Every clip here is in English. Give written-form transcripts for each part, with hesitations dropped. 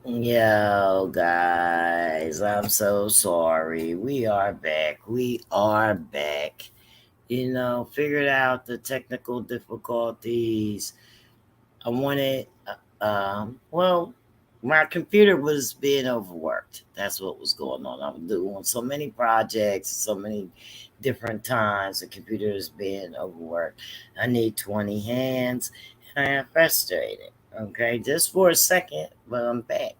Yo, guys, I'm so sorry. We are back. We are back. Figured out the technical difficulties. I wanted, well, my computer was being overworked. That's what was going on. I'm doing so many projects, so many different times. The computer is being overworked. I need 20 hands, and I am frustrated. Okay, just for a second, but I'm back.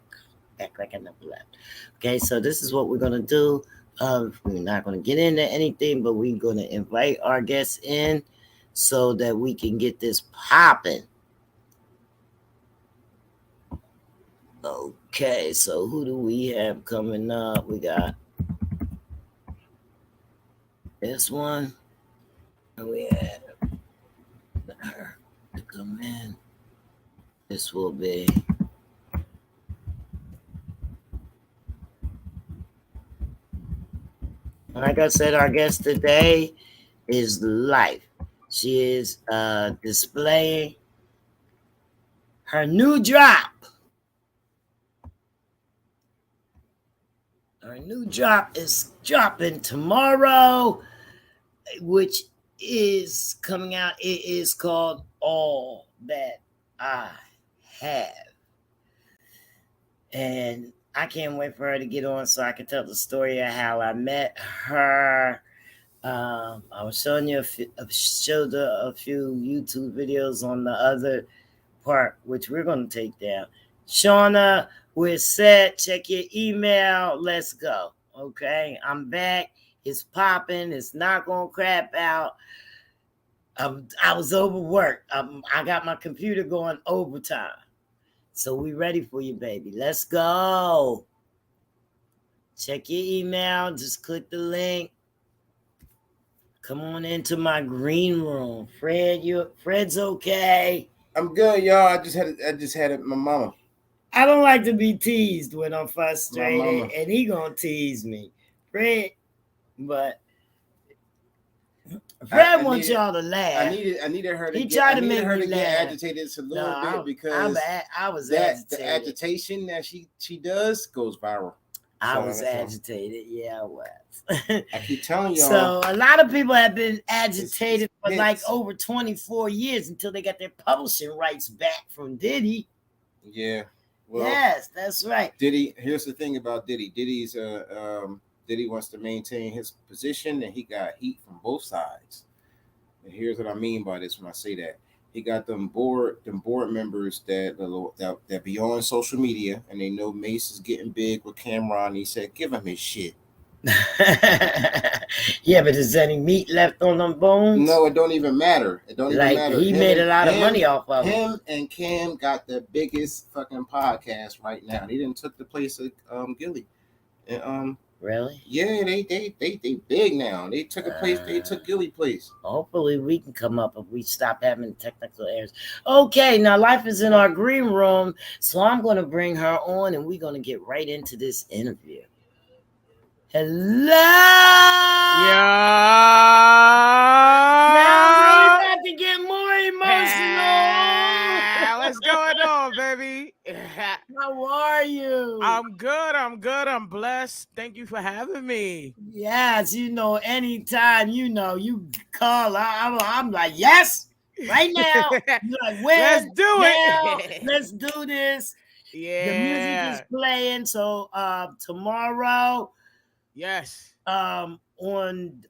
Back like I never left. Okay, so this is what we're gonna do. We're not gonna get into anything, but we're gonna invite our guests in so that we can get this popping. Okay, so who do we have coming up? We got this one, and we have her to come in. This will be like I said, our guest today is LYFE. She is displaying her new drop. Our new drop is dropping tomorrow, which is coming out. It is called All That I Have. And I can't wait for her to get on so I can tell the story of how I met her. I was showing you showed a few YouTube videos on the other part, which we're going to take down. Shauna, we're set. Check your email. Let's go. Okay, I'm back. It's popping. It's not going to crap out. I was overworked. I got my computer going overtime. So we ready for you, baby. Let's go. Check your email. Just click the link. Come on into my green room. Fred's okay. I'm good, y'all. I just had it. My mama. I don't like to be teased when I'm My frustrated, mama. and he gonna tease me. Fred, but Fred wants y'all to laugh. I needed her to He get. tried I to needed make her me to get laugh. agitated just a No, little bit because I was the agitated. agitation that she does goes viral. I So, was that's all. agitated. Yeah, I was. I keep telling y'all. So a lot of people have been agitated for hits. like over 24 years until they got their publishing rights back from Diddy. Yeah. Well, Yes, that's right. Diddy. Here's the thing about Diddy. Diddy wants to maintain his position, and he got heat from both sides. And here's what I mean by this when I say that. He got them board members that be on social media, and they know Mace is getting big with Cameron. He said, "Give him his shit." Yeah, but is any meat left on them bones? No, it don't even matter. It don't even matter. He made a lot of money off of it. Him and Cam got the biggest fucking podcast right now. They didn't took the place of Gilly. And Really? Yeah, they big now. They took a place. They took Gilly place. Hopefully we can come up if we stop having technical errors. Okay, now LYFE is in our green room, so I'm going to bring her on, and we're going to get right into this interview. Hello. Now we're about to get more emotional. What's going on, baby? How are you? I'm good. I'm blessed. Thank you for having me. Yes, anytime you call, I'm like, yes, right now. You're like, when? Let's do now? it. Let's do this. Yeah. The music is playing. So tomorrow, yes, on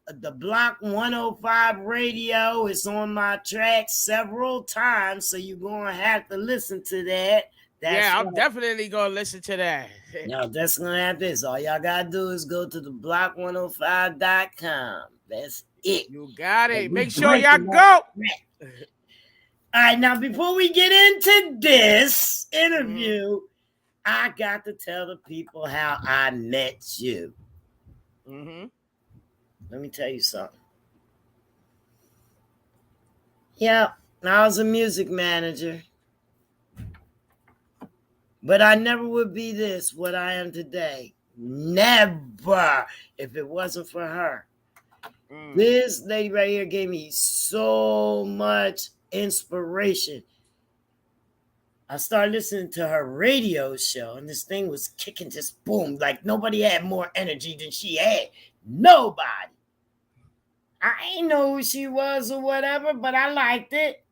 the Block 105 radio, it's on my track several times. So you're gonna have to listen to that. I'm definitely gonna listen to that. No, that's gonna have this. All y'all gotta do is go to the block105.com. That's it. You got it. Make sure y'all go. All right, now before we get into this interview, I got to tell the people how I met you. Let me tell you something. Yeah, I was a music manager. But I never would be what I am today. Never. If it wasn't for her. This lady right here gave me so much inspiration. I started listening to her radio show, and this thing was kicking, just boom, like nobody had more energy than she had. Nobody. I ain't know who she was or whatever, but I liked it.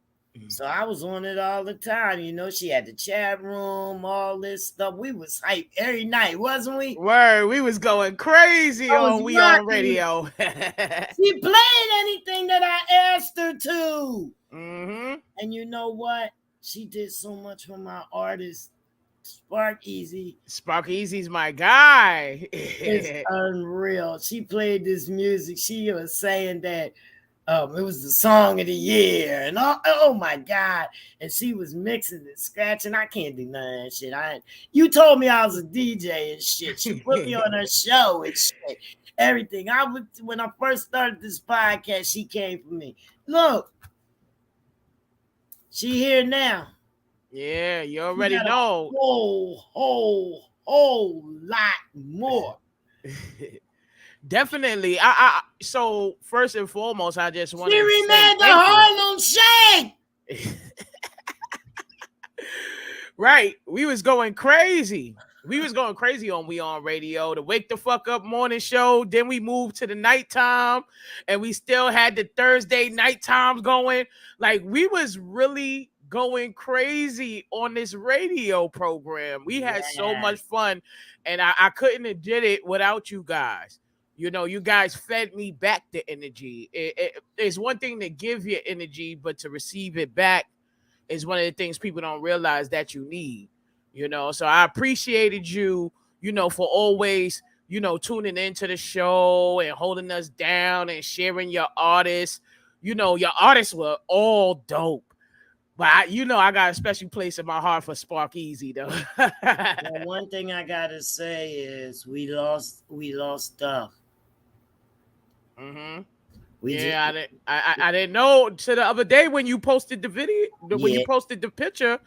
So I was on it all the time. You know, she had the chat room, all this stuff. We was hype every night, wasn't we? Word, we was going crazy I was on We On rocking. Radio. She played anything that I asked her to. Mm-hmm. And you know what? She did so much for my artist. Spark Easy Spark Easy's my guy. is unreal. She played this music. She was saying that it was the song of the year, and oh my god! And she was mixing and scratching. I can't do none of that shit. You told me I was a DJ and shit. She put me on her show and shit. Everything. When I first started this podcast, she came for me. Look, she here now. Yeah, you She already got a know. whole lot more. Definitely. So first and foremost, I just want She to remade the Harlem Shake. Right. We was going crazy. We was going crazy on We On Radio, the Wake the Fuck Up morning show. Then we moved to the nighttime, and we still had the Thursday night times going. Like, we was really going crazy on this radio program. We had so much fun, and I couldn't have did it without you guys. You know, you guys fed me back the energy. It's one thing to give you energy, but to receive it back is one of the things people don't realize that you need. You know, so I appreciated you, you know, for always, you know, tuning into the show and holding us down and sharing your artists. You know, your artists were all dope. But I got a special place in my heart for Spark Easy though. Well, one thing I gotta say is we lost stuff. Mm-hmm. I didn't know to the other day when you posted the video, when you posted the picture.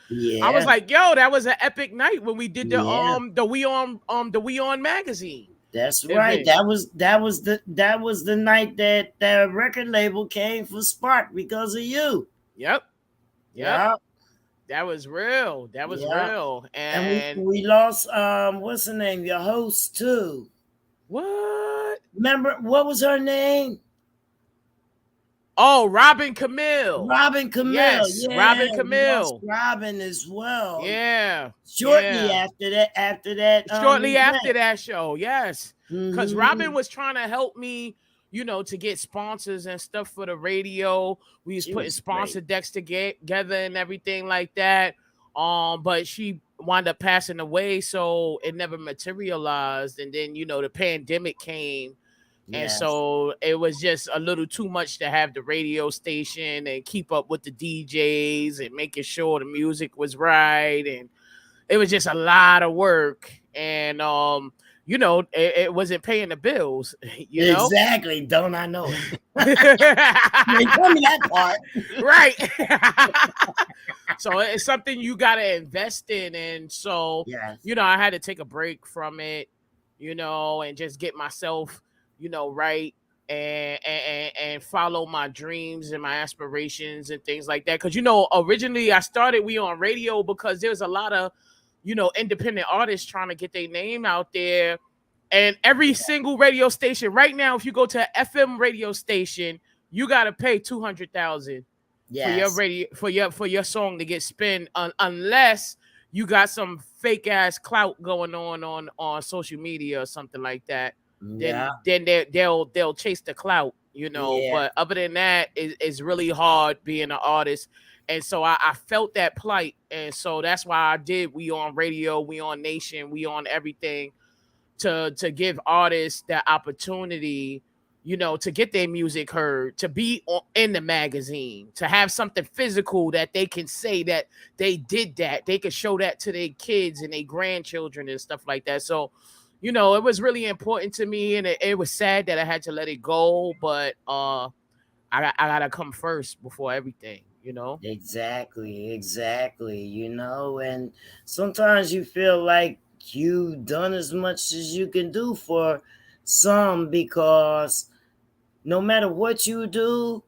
I was like, yo, that was an epic night when we did the We On magazine. That's right. That was the night that the record label came for Spark because of you. Yep. That was real. That was real. And we lost what's her name? Your host too. What? Remember what was her name? Oh, Robin Camille. Yes, Robin Camille. Robin as well. Yeah. Shortly after that. Shortly after that show, yes. Because Robin was trying to help me, you know, to get sponsors and stuff for the radio. We was putting sponsor decks together and everything like that. But she wound up passing away, so it never materialized. And then, you know, the pandemic came. And so it was just a little too much to have the radio station and keep up with the DJs and making sure the music was right. And it was just a lot of work. And, you know, it wasn't paying the bills, you know? Exactly. Don't I know it? Tell me that part. Right. So it's something you got to invest in. And so, you know, I had to take a break from it, you know, and just get myself, you know, right, and follow my dreams and my aspirations and things like that. Because, you know, originally I started We On Radio because there's a lot of, you know, independent artists trying to get their name out there. And every single radio station right now, if you go to an FM radio station, you got to pay $200,000 for your radio for your song to get spin, unless you got some fake ass clout going on social media or something like that. Then they'll chase the clout, you know. But other than that, it's really hard being an artist. And so I felt that plight. And so that's why I did We On Radio, We On Nation, We On everything to give artists that opportunity, you know, to get their music heard, to be in the magazine, to have something physical that they can say that they did that. They could show that to their kids and their grandchildren and stuff like that. So, you know, it was really important to me, and it was sad that I had to let it go, but I gotta come first before everything, you know? Exactly, you know, and sometimes you feel like you've done as much as you can do for some, because no matter what you do,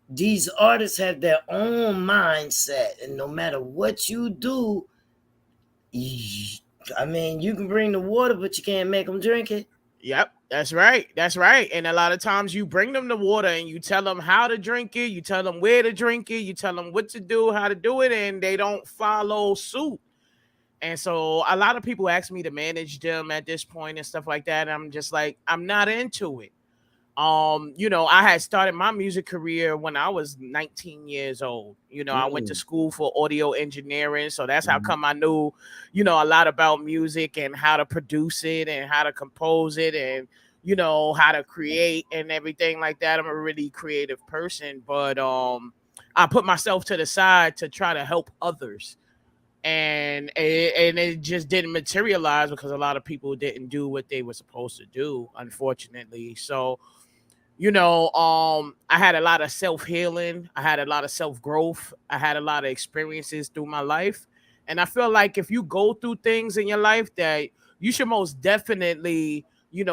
these artists have their own mindset, and no matter what you do, I mean, you can bring the water, but you can't make them drink it. Yep, that's right. That's right. And a lot of times you bring them the water and you tell them how to drink it, you tell them where to drink it, you tell them what to do, how to do it, and they don't follow suit. And so a lot of people ask me to manage them at this point and stuff like that. I'm just like, I'm not into it. I had started my music career when I was 19 years old. I went to school for audio engineering, so that's how come I knew, a lot about music and how to produce it and how to compose it and how to create and everything like that. I'm a really creative person, but I put myself to the side to try to help others. And it just didn't materialize because a lot of people didn't do what they were supposed to do, unfortunately. So I had a lot of self-healing. I had a lot of self-growth. I had a lot of experiences through my life. And I feel like if you go through things in your life that you should most definitely,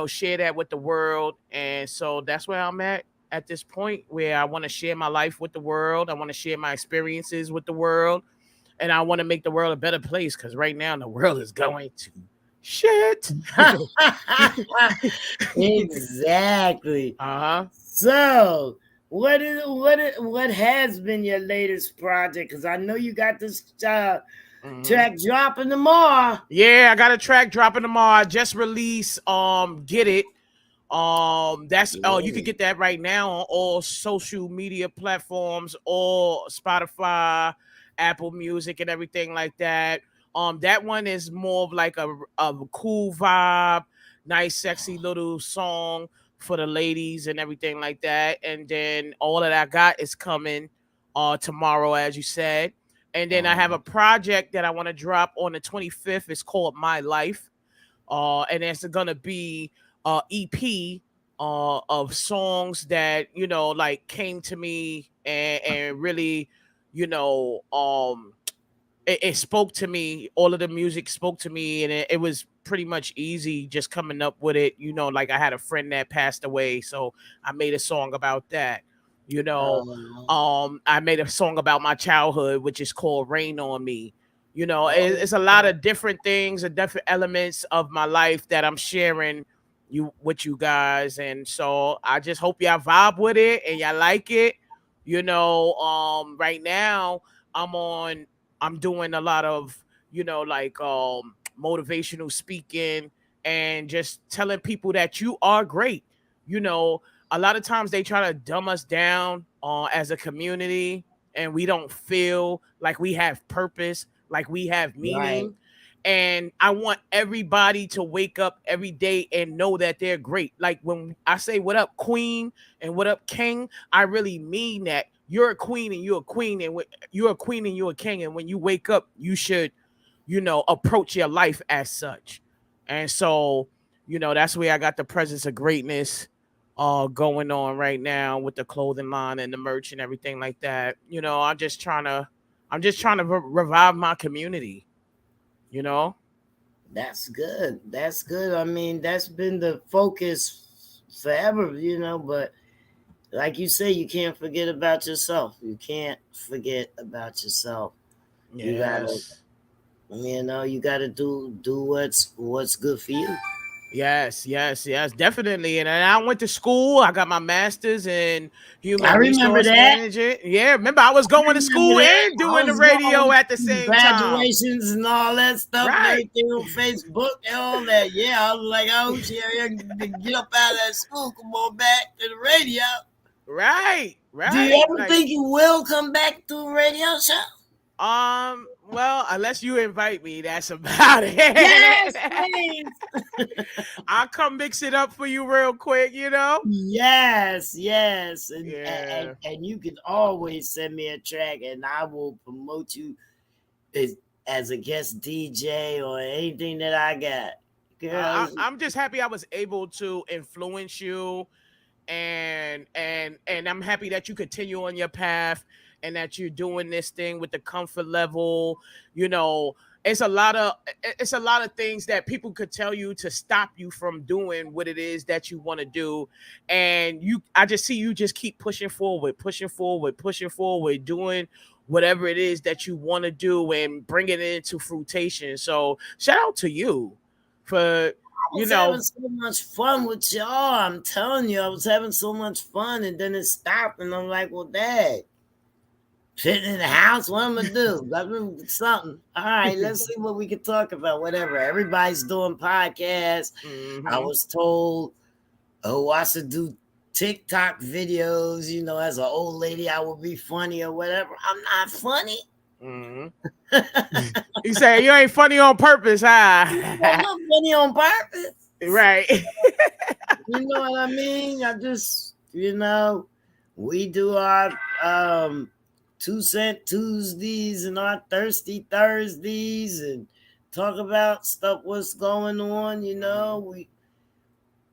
share that with the world. And so that's where I'm at this point where I want to share my life with the world. I want to share my experiences with the world. And I want to make the world a better place because right now the world is going to shit. Exactly. So, what has been your latest project? Because I know you got this track dropping tomorrow. Yeah, I got a track dropping tomorrow. I just released Get It. That's you can get that right now on all social media platforms, all Spotify, Apple Music, and everything like that. That one is more of like a cool vibe, nice, sexy little song for the ladies and everything like that. And then all that I got is coming tomorrow, as you said. And then I have a project that I want to drop on the 25th. It's called My Life. And it's gonna be EP of songs that like came to me and really it spoke to me. All of the music spoke to me, and it was pretty much easy just coming up with it. Like I had a friend that passed away, so I made a song about that. I made a song about my childhood, which is called Rain on Me. It's a lot of different things and different elements of my life that I'm sharing with you guys. And so I just hope y'all vibe with it and y'all like it. Right now I'm doing a lot of, like motivational speaking and just telling people that you are great. A lot of times they try to dumb us down as a community, and we don't feel like we have purpose, like we have meaning. Right. And I want everybody to wake up every day and know that they're great. Like when I say what up queen and what up king, I really mean that. You're a queen and you're a queen, and you're a queen and you're a king. And when you wake up, you should, approach your life as such. And so, that's where I got the presence of greatness going on right now with the clothing line and the merch and everything like that. I'm just trying to revive my community. That's good. That's good. I mean, that's been the focus forever, but like you say, you can't forget about yourself. You can't forget about yourself. Yes. You gotta do what's good for you. Yes, definitely. And I went to school. I got my master's in human resource management. Yeah, remember I was going to school and doing the radio at the same graduations and all that stuff. Right. And everything on Facebook and all that. Yeah, I was like, oh, get up out of that school, come on back to the radio. Right. Do you ever think you will come back to a radio show? Well, unless you invite me, that's about it. Yes, please. I'll come mix it up for you real quick, Yes. And you can always send me a track and I will promote you as a guest DJ or anything that I got. Girl, I'm just happy I was able to influence you and I'm happy that you continue on your path. and that you're doing this thing with the comfort level. You know, it's a lot of things that people could tell you to stop you from doing what it is that you want to do. And I just see you just keep pushing forward, doing whatever it is that you want to do and bringing it into fruition. So shout out to you for, I was having so much fun with y'all. I'm telling you, I was having so much fun, and then it stopped, and I'm like, well, Dad, sitting in the house, what am I gonna do? Got to do something. All right, let's see what we can talk about. Whatever. Everybody's doing podcasts. Mm-hmm. I was told, I should do TikTok videos. You know, as an old lady, I would be funny or whatever. I'm not funny. Mm-hmm. You say you ain't funny on purpose, huh? I'm not funny on purpose, right? You know what I mean? I just, you know, we do our 2-cent Tuesdays and our Thirsty Thursdays and talk about stuff, what's going on. You know,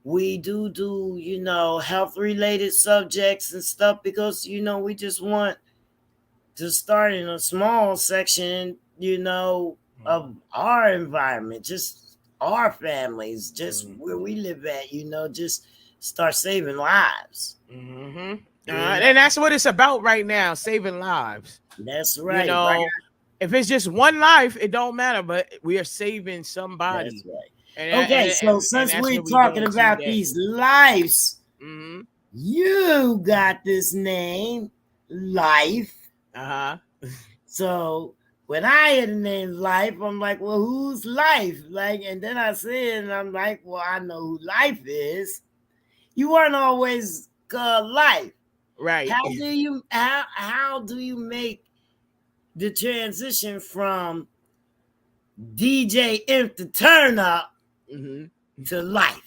we do you know, health related subjects and stuff, because you know we just want to start in a small section, you know, of our environment, just our families, just where we live at, you know, just start saving lives. Mm-hmm. And that's what it's about right now, saving lives. That's right. You know, if it's just one life, it don't matter, but we are saving somebody. That's right. Okay, so since we're talking about these lives, you got this name, LYFE. So when I hear the name LYFE, I'm like, well, who's LYFE? Like, and then I see it, and I'm like, well, I know who LYFE is. You weren't always called LYFE, right? How do you make the transition from DJ Imp the Turn Up to LYFE?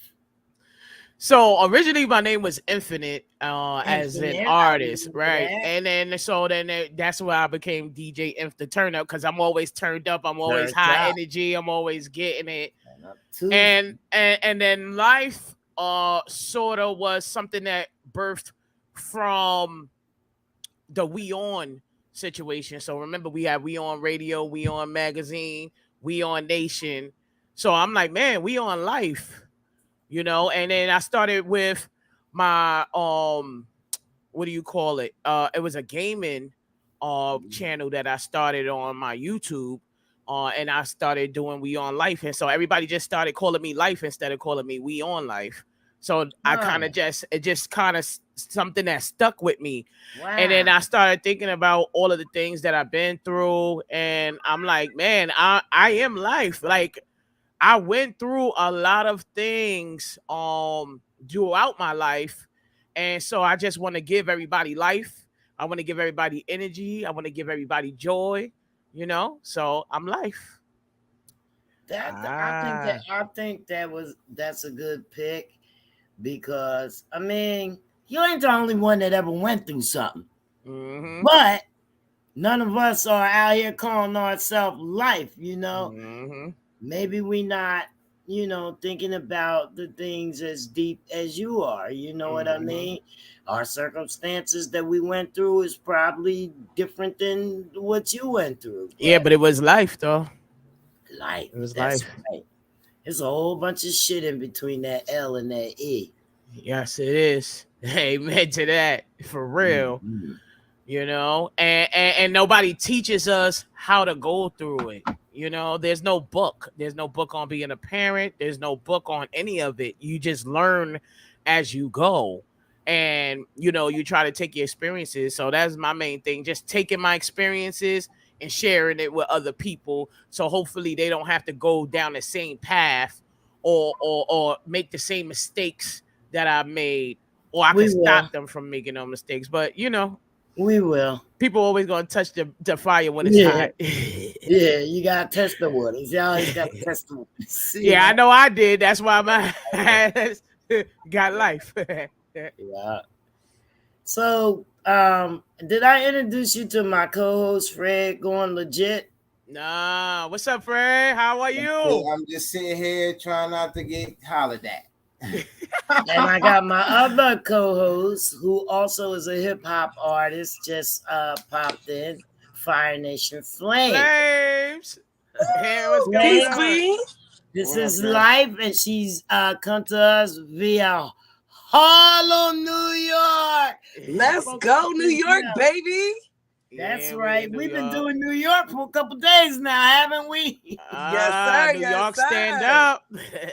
So originally my name was Infinite, as an artist, right? And then that's where I became DJ Inf the Turn Up, because I'm always turned up, I'm always high energy, I'm always getting it. And then LYFE sort of was something that birthed from the We On situation. So remember, we had We On Radio, We On Magazine, We On Nation. So I'm like, man, We On LYFE. You know, and then I started with my what do you call it? It was a gaming channel that I started on my YouTube, and I started doing We On LYFE, and so everybody just started calling me LYFE instead of calling me We On LYFE. So I kind of just kind of something that stuck with me. Wow. And then I started thinking about all of the things that I've been through, and I'm like, man, I am LYFE. Like, I went through a lot of things throughout my life. And so I just want to give everybody life. I want to give everybody energy. I want to give everybody joy, you know? So I'm LYFE. I think that's a good pick, because I mean, you ain't the only one that ever went through something. But none of us are out here calling ourselves LYFE, you know. Maybe we not, you know, thinking about the things as deep as you are. You know what I mean? Our circumstances that we went through is probably different than what you went through. Yeah, but it was LYFE, though. LYFE. It was LYFE. Right. There's a whole bunch of shit in between that L and that E. Yes, it is. Amen to that. For real. You know, and nobody teaches us how to go through it. You know, there's no book. There's no book on being a parent. There's no book on any of it. You just learn as you go. And, you know, you try to take your experiences. So that's my main thing. Just taking my experiences and sharing it with other people. So hopefully they don't have to go down the same path or make the same mistakes that I made. Or I can stop them from making no mistakes. But, you know. We will. People always gonna touch the fire when it's hot. Yeah, you gotta test the waters. You always gotta test the waters. Yeah, I know I did. That's why my got life. Yeah. So, did I introduce you to my co-host Fred Going Legit? Nah. What's up, Fred? How are you? I'm just sitting here trying not to get hollered at. And I got my other co-host, who also is a hip hop artist, just popped in, Fire Nation Flames. Hey, what's going Peace, on? Queen. This is LYFE, and she's come to us via Harlem, New York. Let's go, New York, baby. That's Yeah, right. We've been doing New York for a couple days now, haven't we? Yes, sir. New York, stand up.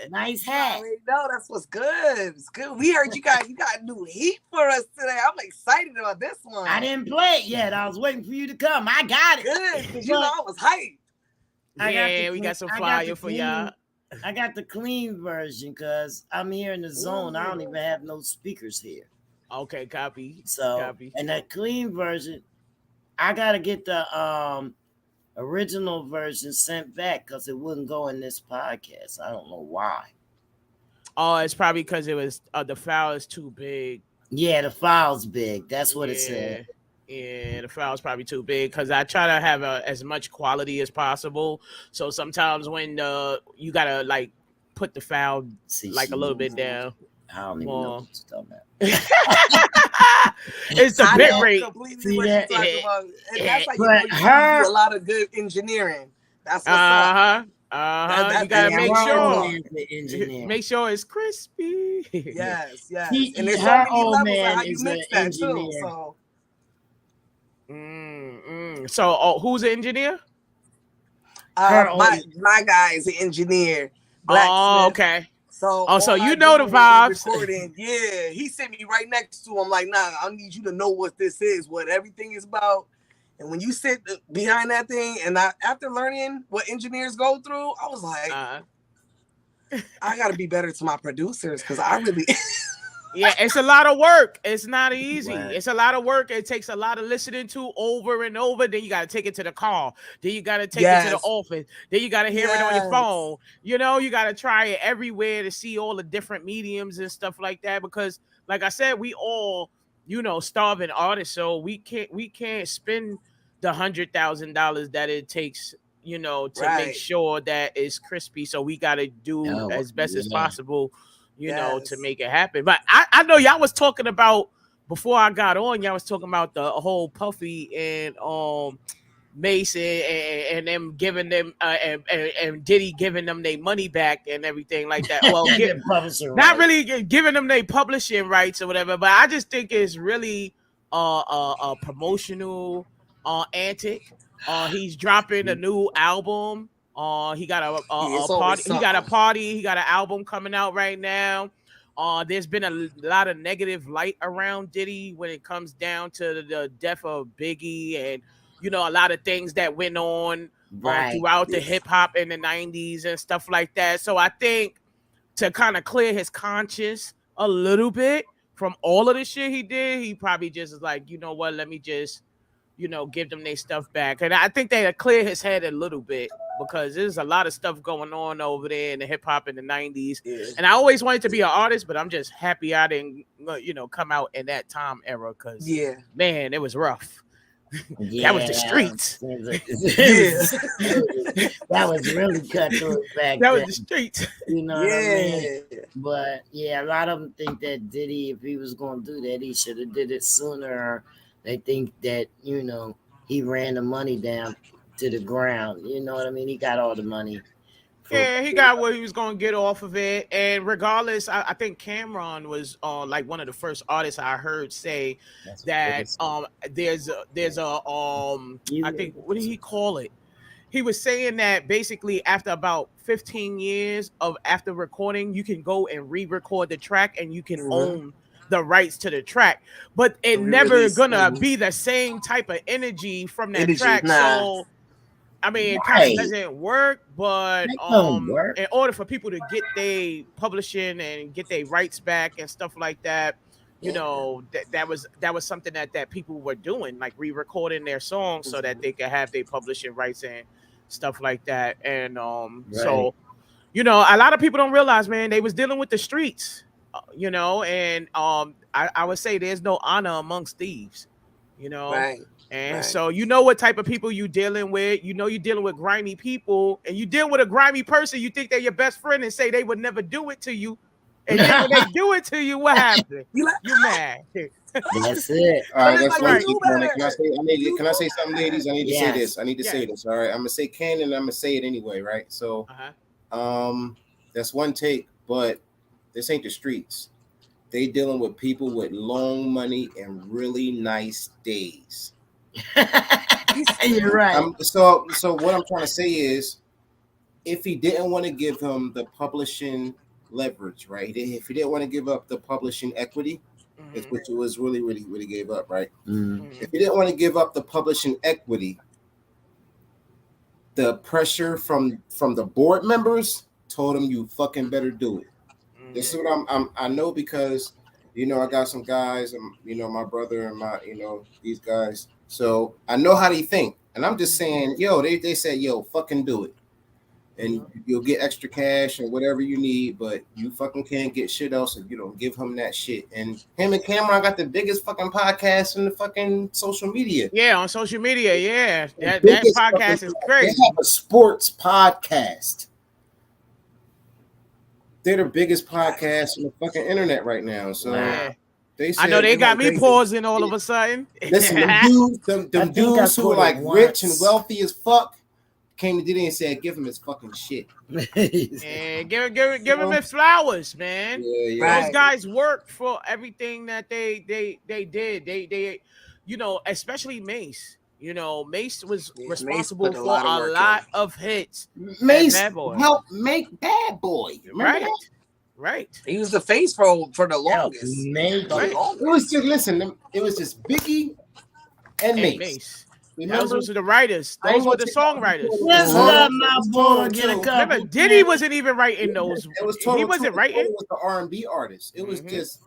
Nice hat. No, that's what's good. It's good. We heard you got new heat for us today. I'm excited about this one. I didn't play it yet. I was waiting for you to come. I got it. Good, because you know I was hyped. We got some fire for y'all. I got the clean version because I'm here in the zone. I don't even have no speakers here. Okay, copy. So, and that clean version, I gotta get the original version sent back because it wouldn't go in this podcast. I don't know why. Oh, it's probably because it was the file is too big. Yeah, the file's big. That's what it said. Yeah, the file's probably too big because I try to have as much quality as possible. So sometimes when you gotta like put the file like a little bit down. I don't even know what you're talking about. It's the bit rate. Completely what you're talking about. And that's like you do a lot of good engineering. That's what's up. You gotta make sure it's crispy. Yes. And there's her so many old levels man of how you is mix an that engineer. too. So who's the engineer? My guy is an engineer. Blacksmith. Okay. So you know the vibes. Yeah, he sent me right next to him. Like, nah, I need you to know what this is, what everything is about. And when you sit behind that thing, and after learning what engineers go through, I was like, I gotta be better to my producers because I really. Yeah, it's a lot of work. It's not easy. Right. It's a lot of work. It takes a lot of listening to over and over. Then you got to take it to the car. Then you got to take it to the office. Then you got to hear it on your phone. You know, you got to try it everywhere to see all the different mediums and stuff like that. Because, like I said, we all, starving artists. So we can't spend the $100,000 that it takes, to make sure that it's crispy. So we got to do as best as possible. To make it happen. But I know y'all was talking about before I got on, y'all was talking about the whole Puffy and Mason and them giving them and Diddy giving them their money back and everything like that. Well, not really giving them their publishing rights or whatever, but I just think it's really a promotional antic. He's dropping a new album. He got a party. He got a party. He got an album coming out right now. There's been a lot of negative light around Diddy when it comes down to the death of Biggie and a lot of things that went on throughout the hip hop in the 90s and stuff like that. So I think to kind of clear his conscience a little bit from all of the shit he did, he probably just is like, what? Let me just give them their stuff back. And I think they clear his head a little bit because there's a lot of stuff going on over there in the hip hop in the 90s. Yeah. And I always wanted to be an artist, but I'm just happy I didn't, come out in that time era because, man, it was rough. That was the streets. That was really cutthroat back then. That was the streets. You know what I mean? But, a lot of them think that Diddy, if he was going to do that, he should have did it sooner. They think that, he ran the money down to the ground. You know what I mean? He got all the money. Yeah, he got what he was going to get off of it. And regardless, I think Cameron was like one of the first artists I heard say that there's a I think, what did he call it? He was saying that basically after about 15 years after recording, you can go and re-record the track and you can own the rights to the track, but it never gonna be the same type of energy from that track. So I mean, it kind of doesn't work, but in order for people to get their publishing and get their rights back and stuff like that, that was something that people were doing, like re-recording their songs so that they could have their publishing rights and stuff like that. And so a lot of people don't realize, man, they was dealing with the streets. And I would say there's no honor amongst thieves, And so what type of people you dealing with. You're dealing with grimy people, and you deal with a grimy person. You think they're your best friend and say they would never do it to you. And then when they do it to you, what happens? You mad. That's it. All right, that's like, what I right. keep on it. Can I say something, ladies? I need to say this. I need to say this. All right, I'm gonna say Ken, and I'm gonna say it anyway. Right. So, that's one take, but this ain't the streets. They dealing with people with long money and really nice days. You're right. So what I'm trying to say is, if he didn't want to give him the publishing leverage, right? If he didn't want to give up the publishing equity, which it was really gave up, right? If he didn't want to give up the publishing equity, the pressure from the board members told him, you fucking better do it. This is what I know, because I got some guys, and my brother and my these guys, so I know how they think, and I'm just saying, they said, fucking do it, and you'll get extra cash and whatever you need, but you fucking can't get shit else if you don't give him that shit. And him and Cameron got the biggest fucking podcast in the fucking social media. Yeah, on social media, yeah. That podcast is crazy. They have a sports podcast. They're the biggest podcast on the fucking internet right now. So they said, I know they got me pausing all of a sudden. Listen, them dudes who are like rich and wealthy as fuck came to Diddy and said, give him his fucking shit. And give him his flowers, man. Yeah. Those guys worked for everything that they did. They especially Mace. Mace was responsible for a lot of hits. Mace helped make Bad Boy. Remember that? Right. He was the face for the longest. It was just Biggie and Mace. Those were the writers. Those were the songwriters. Let's let my boy get a couple. Remember, Diddy wasn't even writing those. He wasn't writing. It was the R&B artist. It was just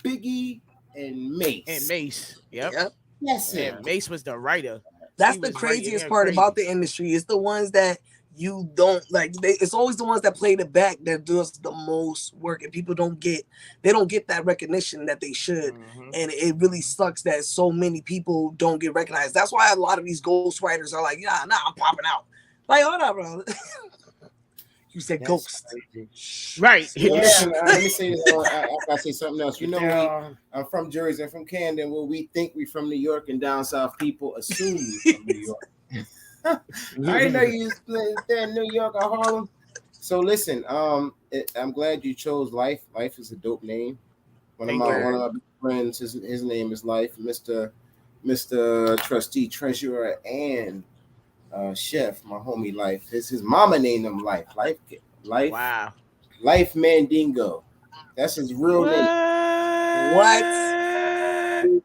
Biggie and Mace. Yep. Yes, and Mace was the writer. That's the craziest part about the industry. It's the ones that you don't like. It's always the ones that play the back that does the most work, and people don't get that recognition that they should. And it really sucks that so many people don't get recognized. That's why a lot of these ghostwriters are like, I'm popping out. Like, hold up, bro. You said ghost. Right. Listen, let me say this. I gotta say something else. I'm from Jersey. I'm from Camden, where we think we from New York, and down south people assume we from New York. I didn't know you was there in New York or Harlem. So listen, I'm glad you chose LYFE. LYFE is a dope name. One of my friends, his name is LYFE, Mr. Trustee, Treasurer, and Chef, my homie LYFE. His mama named him LYFE. LYFE. Wow. LYFE Mandingo. That's his real name. What?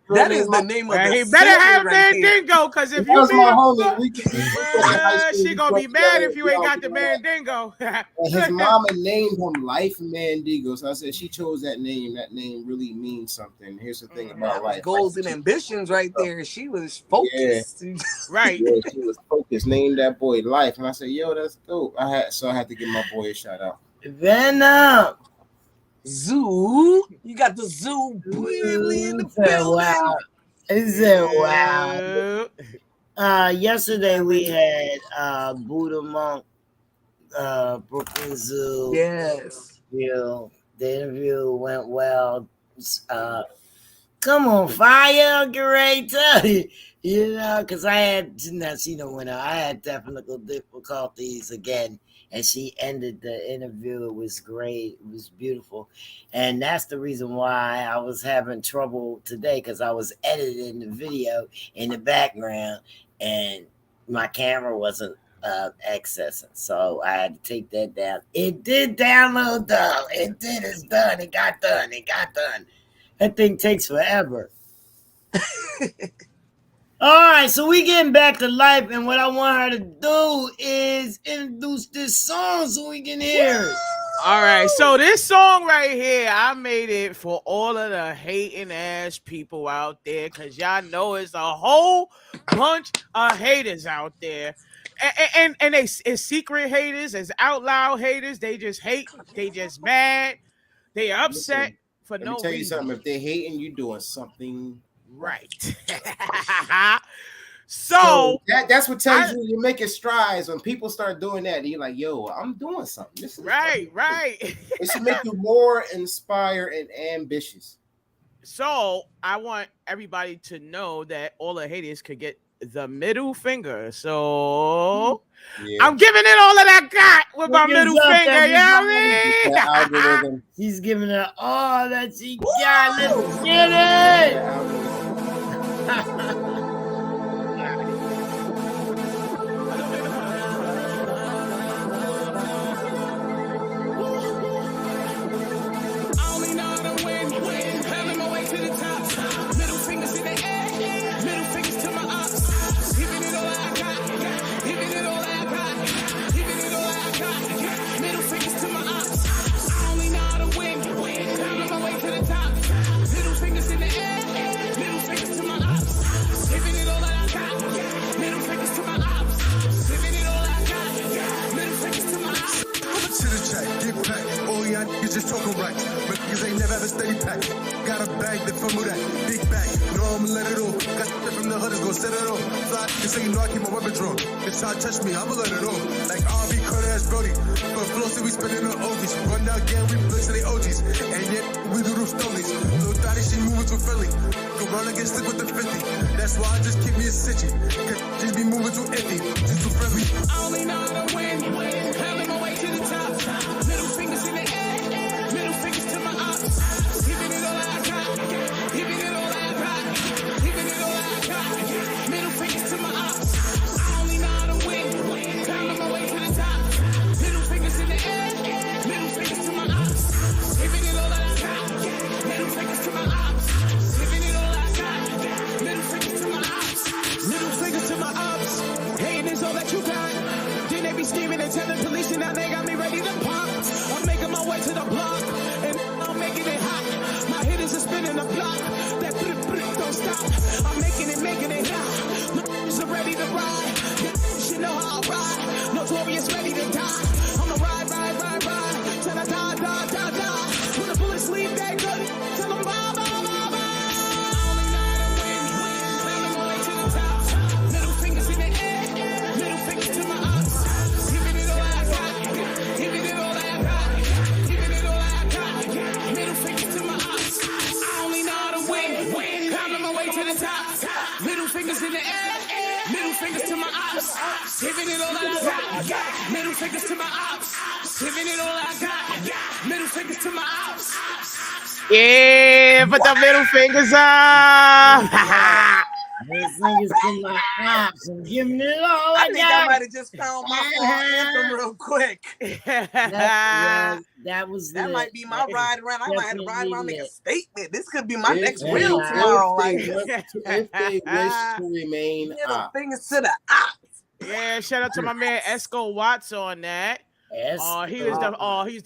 That is the name of He better have Mandingo, because if you be my homie, she gonna be mad if you ain't got the Mandingo. And his mama named him LYFE Mandingo. So I said she chose that name. That name really means something. Here's the thing about LYFE. Goals and ambitions right there. She was focused. Yeah. Right. Yeah, she was focused. Named that boy LYFE. And I said, that's dope. I had to give my boy a shout out. Venom. Zoo, you got the zoo really in the building. Wow. He said, wow. Yesterday we had Buddha Monk, Brooklyn Zoo. Yes. The interview went well. Come on, fire, get ready to tell you. Because I had not seen the winner. I had technical difficulties again. And she ended the interview. It was great. It was beautiful. And that's the reason why I was having trouble today, because I was editing the video in the background and my camera wasn't accessing. So I had to take that down. It did download though. It's done. It got done. That thing takes forever. All right, so we getting back to LYFE, and what I want her to do is introduce this song so we can hear it. All right, so this song right here, I made it for all of the hating ass people out there, because y'all know it's a whole bunch of haters out there. And it's secret haters, it's out loud haters. They just hate, they just mad, they upset for no reason. Let me tell you something. If they're hating, you doing something right. So that's what tells you you're making strides when people start doing that. You're like, yo, I'm doing something. This is right. It should make you more inspired and ambitious. So I want everybody to know that all the haters could get the middle finger. So I'm giving it all that I got with my middle finger. You know what I mean? She's giving it all that she got. Let's get it. Just talking right, but niggas ain't never had a steady pack. Got a bag that from that big bag. No, I'ma let it off. Got shit from the hood, gon' set it off. Fly, you say you know I keep my weapon drawn. If try to touch me, I'ma let it off. Like RB Carter as Brody. But flow, we spinning on OGs. Run down again, we blitz to the OGs. And yet, we do those stolies. Little thotty, she moving too friendly. Go run against it with the 50. That's why I just keep me a city. Cause just be moving too empty. Just too friendly. I only know how to win. Having my way to the top. Middle fingers in the air. Scheming and telling police, and now they got me ready to pop. I'm making my way to the block, and I'm making it hot. My hitters are spinning the block. That don't stop. I'm making it hot. My hitters are ready to ride. You know how I ride. Notorious, ready to die. I'ma ride. Till I die. When the bullets leave that gun, tell them bye. Fingers in the air, middle fingers to my ops, giving it all I got. Middle fingers to my ops, giving it all I got. Middle fingers to my ops. Yeah, put the middle fingers up. Middle fingers to my ops and giving it all I think I might have just found my anthem real quick. That might be my ride around. I might have to ride around and make a statement. This could be my next reel tomorrow. If they wish to remain middle fingers to the ops. Yeah, shout out to my man Esco Watts on that. He's the artist,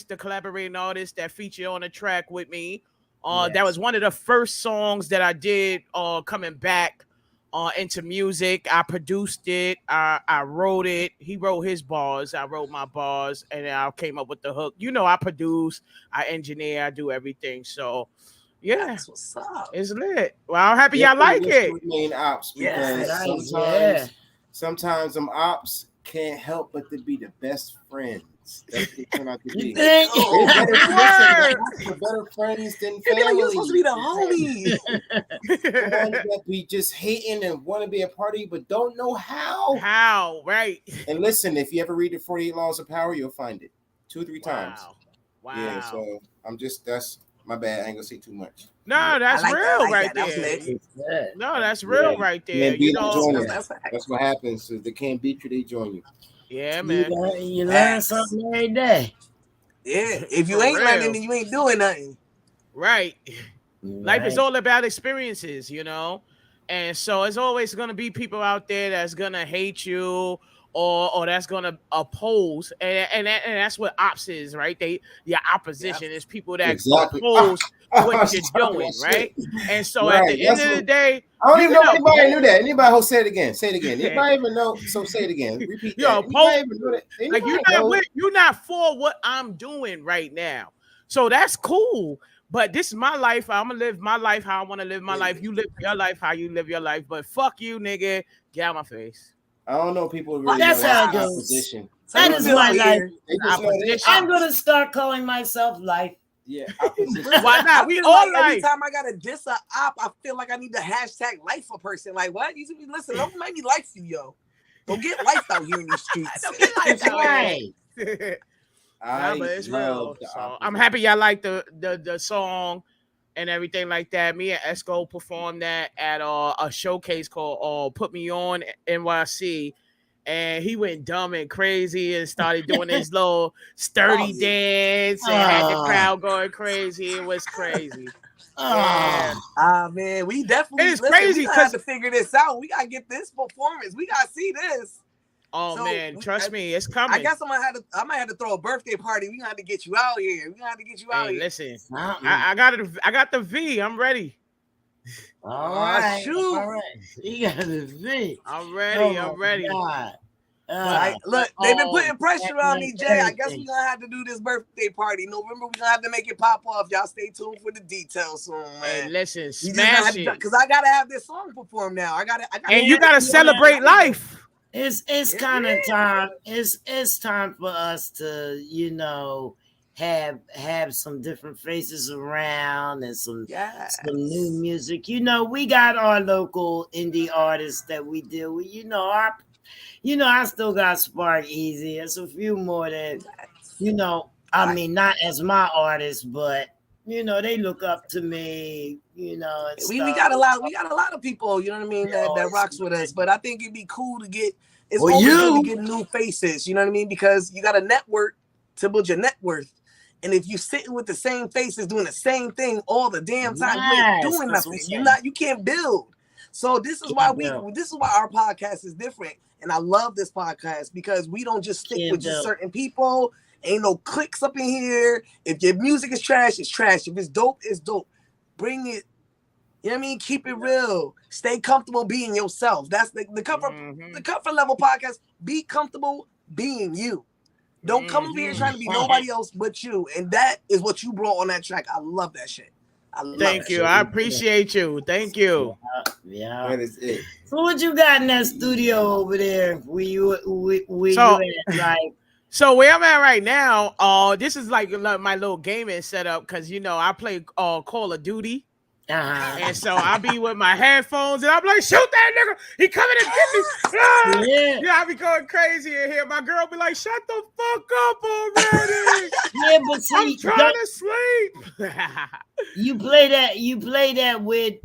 the collaborating artist that featured on the track with me. That was one of the first songs that I did coming back into music. I produced it. I wrote it. He wrote his bars. I wrote my bars, and I came up with the hook. You know, I produce, I engineer, I do everything. So, yeah, that's what's up. It's lit. Well, I'm happy y'all like it. Remain ops because sometimes them ops can't help but to be the best friends. That's what they turn out to be. They're better friends than family. Like you're supposed to be the homie. That we just hating and want to be a party, but don't know how. How, right? And listen, if you ever read the 48 Laws of Power, you'll find it 2 or 3 times. Wow. Yeah, so that's my bad. I ain't gonna say too much. No, that's real right there. No, that's real right there. You know, that's what happens. So they can't beat you, they join you. Yeah, man. You learn something every day. Yeah, if you ain't learning, then you ain't doing nothing. Right. Life is all about experiences, you know? And so it's always going to be people out there that's going to hate you or that's going to oppose. And that's what ops is, right? Your opposition is people that oppose what you're doing, right? And so at the end of the day, I don't even know if anybody knew that. Anybody who say it again? Say it again. Anybody even know? So say it again. Repeat that. Like you're not for what I'm doing right now. So that's cool. But this is my life. I'm gonna live my life how I want to live my life. You live your life how you live your life. But fuck you, nigga. Get out my face. I don't know. People really That's know how it that's goes. opposition. That is my life. They just know I'm gonna start calling myself life. Yeah, opposition. Why not? We all like life. every time I gotta diss a op, I feel like I need to hashtag life a person. Like what? You listen, don't make me life you, yo. Don't get life out here in these streets. Don't get life out Right. here. I but it's love real. the So opposite. I'm happy y'all like the song and everything like that. Me and Esco performed that at a showcase called Put Me On NYC. And he went dumb and crazy and started doing his little sturdy dance and had the crowd going crazy. It was crazy. Yeah. Man, we definitely it's crazy we have to figure this out. We gotta get this performance. We gotta see this. Oh so, man, trust me, it's coming. I guess I might have to throw a birthday party. We got to get you out here. We got to get you out here. Listen, I got it. I got the V. I'm ready. All right, shoot. All right. You got the V. I'm ready. I'm ready. Look, they've been putting pressure on me, Jay. I guess we're gonna have to do this birthday party. November, we're gonna have to make it pop off. Y'all stay tuned for the details soon, man. Hey, listen, smash it. Because I gotta have this song performed now. I gotta and you gotta celebrate life. It's kind of time. It's time for us to have some different faces around and some new music. We got our local indie artists that we deal with. I still got Spark Easy. There's a few more that I mean, not as my artists, but they look up to me. We got a lot of people. You know what I mean? That rocks with us. But I think it'd be cool to get. It's always good to get new faces, you know what I mean? Because you got a network to build your net worth. And if you're sitting with the same faces doing the same thing all the damn time, you ain't doing nothing. You can't build. So this is why our podcast is different. And I love this podcast because we don't just stick with just certain people. Ain't no clicks up in here. If your music is trash, it's trash. If it's dope, it's dope. Bring it. You know what I mean? Keep it real. Stay comfortable being yourself. That's the comfort level podcast. Be comfortable being you. Don't come over here trying to be nobody else but you. And that is what you brought on that track. I love that shit. Thank you. I appreciate you. Thank you. Yeah. That is it. So what you got in that studio over there? So where I'm at right now, this is like my little gaming setup because I play Call of Duty. And so I be with my headphones and I'm like, shoot that nigga, he coming to get me. I be going crazy in here. My girl be like, shut the fuck up already. But see, I'm trying to sleep. You play that with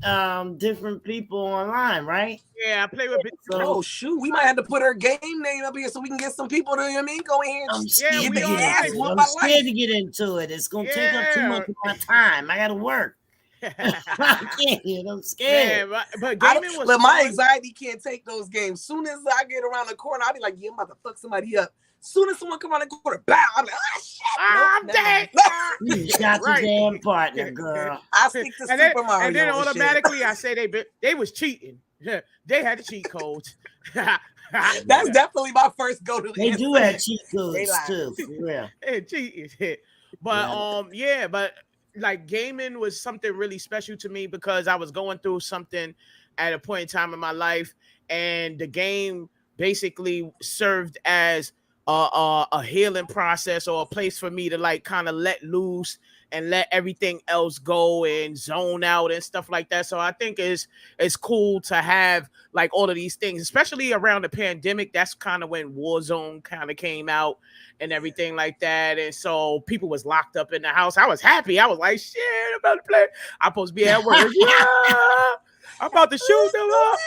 different people online, right? Yeah, I play with oh shoot, we might have to put her game name up here so we can get some people to, you know what I mean, go in here. I'm scared to get into it. It's gonna take up too much of my time. I gotta work. I can't. I'm scared. Yeah, but gaming was my anxiety can't take those games. Soon as I get around the corner, I'll be like, I'm about to fuck somebody up. Soon as someone come around the corner, bow, I'm like, shit. I'm dead. You got your damn partner, girl. I stick to Super Mario. And then automatically I say they was cheating. They had the cheat codes. That's definitely my first go-to. They do have cheat codes too. Yeah. Cheating. But but like gaming was something really special to me because I was going through something at a point in time in my life, and the game basically served as a healing process or a place for me to like kind of let loose and let everything else go and zone out and stuff like that. So I think it's cool to have like all of these things, especially around the pandemic. That's kind of when Warzone kind of came out and everything like that. And so people was locked up in the house. I was happy. I was like, shit, I'm about to play. I'm supposed to be at work. I'm about to shoot them up.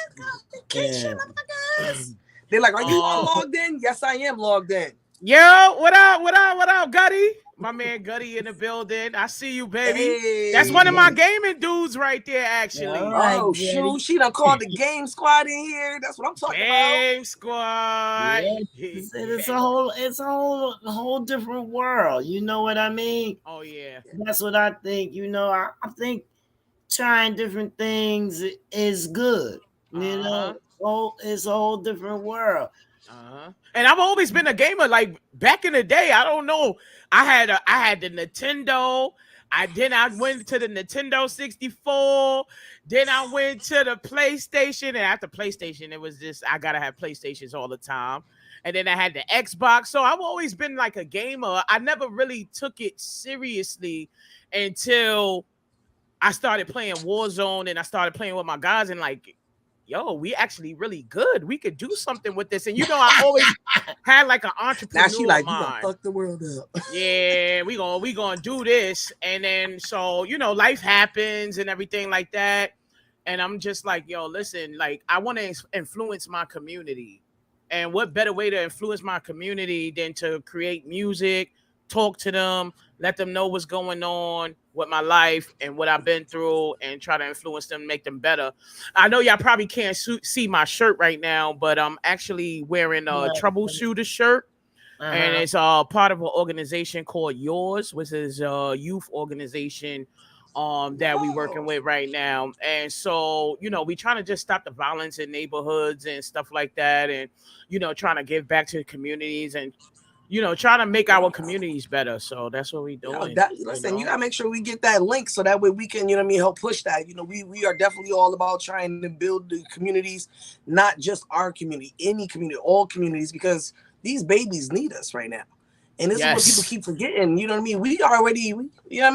They're like, are you all logged in? Yes, I am logged in. Yo, what up, Gutty? My man Gutty in the building. I see you, baby. Hey, that's one of my gaming dudes right there, actually. Oh, shoot. She done called the game squad in here. That's what I'm talking about. Game squad. Yeah. It's a whole different world. You know what I mean? Oh, yeah. That's what I think. I think trying different things is good. It's a whole different world. And I've always been a gamer. Like back in the day, I don't know. I had the Nintendo. I went to the Nintendo 64. Then I went to the PlayStation, and after PlayStation, it was just I gotta have PlayStations all the time. And then I had the Xbox. So I've always been like a gamer. I never really took it seriously until I started playing Warzone and I started playing with my guys and like, yo, we actually really good. We could do something with this. And you know, I always had like an entrepreneur Now she like, mind. You gonna fuck the world up. Yeah, we gonna do this. And then so, you know, life happens and everything like that. And I'm just like, yo, listen, like I want to influence my community. And what better way to influence my community than to create music, talk to them, let them know what's going on with my life and what I've been through and try to influence them, make them better. I know y'all probably can't see my shirt right now, but I'm actually wearing a troubleshooter shirt. And it's part of an organization called Yours, which is a youth organization that we working with right now. And so, you know, we trying to just stop the violence in neighborhoods and stuff like that. And, you know, trying to give back to the communities and, you know, trying to make our communities better. So that's what we doing. Listen, you gotta make sure we get that link so that way we can, you know what I mean, help push that. You know, we are definitely all about trying to build the communities, not just our community, any community, all communities, because these babies need us right now. And this is what people keep forgetting. You know what I mean? We already here. You know what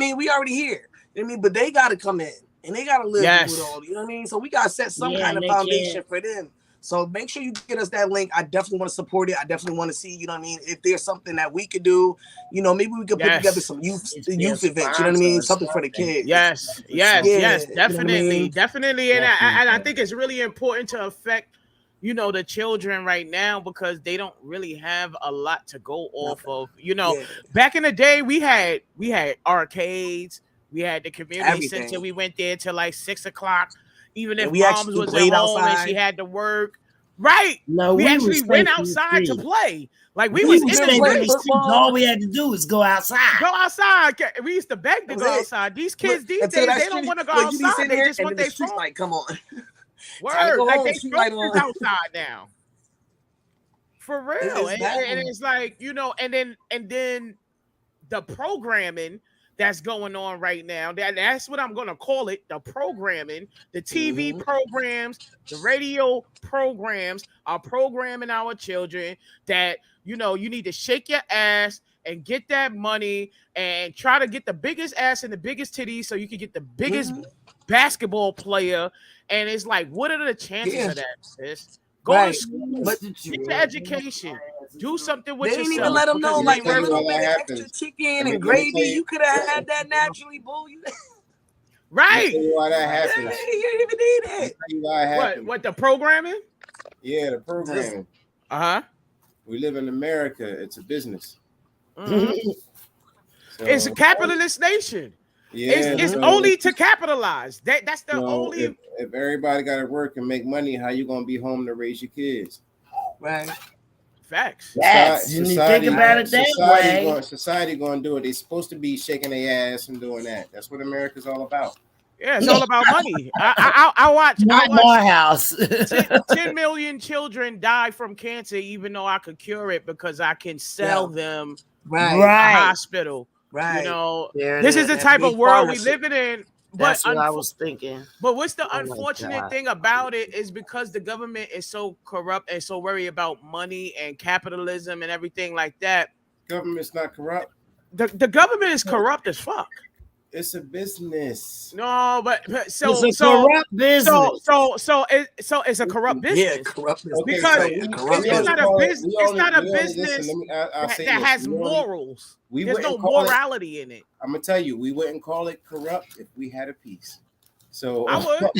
I mean? But they gotta come in and they gotta live with all, you know what I mean? So we gotta set some kind of foundation for them. So make sure you get us that link. I definitely want to support it. I definitely want to see, you know what I mean, if there's something that we could do, you know, maybe we could put together some youth events, you know what I mean? Something for the kids. Yes, definitely. Definitely. And I think it's really important to affect, you know, the children right now because they don't really have a lot to go off of. You know, back in the day, we had arcades, we had the community center. We went there till like 6 o'clock. Even if moms was at home and she had to work. Right. No, we actually went outside to play. Like we was in the street. All we had to do was go outside. Go outside. We used to beg to go outside. These kids these days, they don't want to go outside. They just want their phone. Like, come on. Word. Like they don't outside now. For real. And it's like, you know, and then the programming that's going on right now. That's what I'm going to call it. The programming, the TV programs, the radio programs are programming our children that, you know, you need to shake your ass and get that money and try to get the biggest ass and the biggest titties so you can get the biggest basketball player. And it's like, what are the chances of that, sis? Go to school, get your education. Do something with yourself. They didn't even let them know, like, a little bit of extra chicken and gravy. You could have had that naturally, boo. Right. Tell you why that happens. You didn't even need it. Tell you why it happens. What, the programming? Yeah, the programming. We live in America. It's a business. It's a capitalist nation. Yeah, it's only to capitalize. That's the only. If everybody got to work and make money, how you gonna be home to raise your kids? Right. Facts. Yes. You think about it that way. Society going to do it. They're supposed to be shaking their ass and doing that. That's what America's all about. Yeah, it's all about money. I watch. Not more house. 10 million children die from cancer, even though I could cure it because I can sell them right. in the hospital. Right. You know, this is the type of world we living in. That's what I was thinking. But what's the unfortunate thing about it is because the government is so corrupt and so worried about money and capitalism and everything like that. Government's not corrupt. The government is corrupt as fuck. It's a business. No, but so it's a corrupt business. So it's a corrupt business. Yeah, corrupt business. Because it's not a business. It's not a business that has morals. There's no morality in it. I'm gonna tell you, we wouldn't call it corrupt if we had a piece. So I would.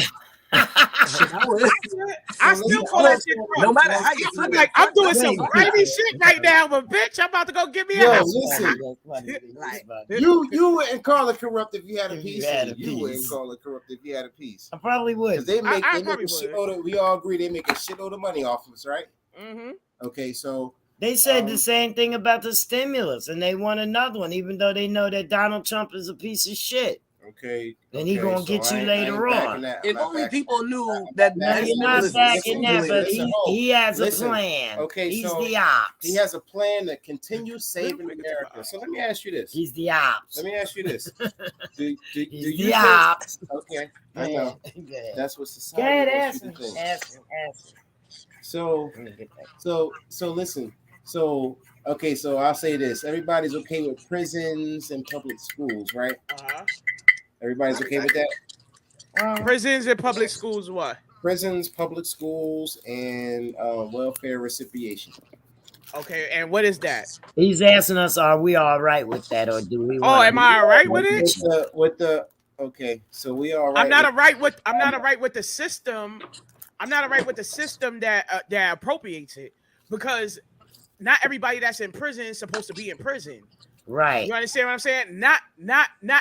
I still call that shit corrupt. No matter how you feel. Like I'm doing some crazy shit right now, but bitch, I'm about to go give me a house. Listen, you wouldn't call it corrupt if you had a piece. You wouldn't call it corrupt if you had a piece. I probably would. They make a shitload. We all agree they make a shitload of money off of us, right? Mm-hmm. Okay, so they said the same thing about the stimulus, and they want another one, even though they know that Donald Trump is a piece of shit. Okay. And he gonna get you later on. If only people knew that. No, you're not backing that, but he has a plan. Okay, he's so the ops. He has a plan to continue saving America. So let me ask you this. He's the ops. Let me ask you this. Do he's you the ops. Okay, I know. That's what society wants you to think. Ask him. So listen. So okay, so I'll say this. Everybody's okay with prisons and public schools, right? Everybody's okay with that? Prisons and public schools, what? Prisons, public schools, and welfare recipiation. Okay, and what is that? He's asking us, are we all right with that, or do we? Am I all right with it? Okay, so we all right. I'm not all right with the system. I'm not all right with the system that appropriates it, because not everybody that's in prison is supposed to be in prison. Right. You understand what I'm saying? Not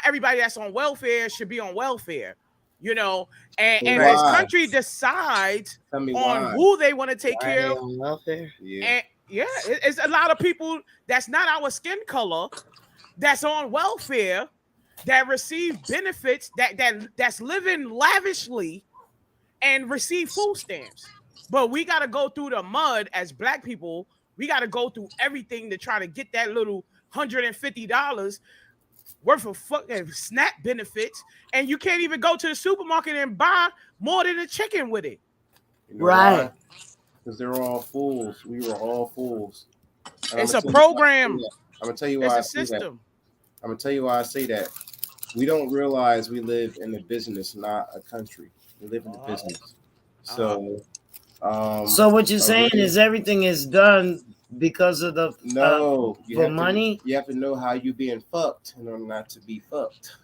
everybody that's on welfare should be on welfare. You know, and this country decides on who they want to take care of. On welfare? Yeah. And it's a lot of people that's not our skin color that's on welfare that receive benefits that's living lavishly and receive food stamps. But we got to go through the mud as black people. We got to go through everything to try to get that little $150 worth of fucking SNAP benefits, and you can't even go to the supermarket and buy more than a chicken with it. You know right. Because they're all fools. We were all fools. It's a program. I'm going to tell you why I say that. I'm going to tell you why I say that. We don't realize we live in a business, not a country. We live in the business. So, so what you're saying is everything is done because of the for money. You have to know how you're being fucked in order not to be fucked.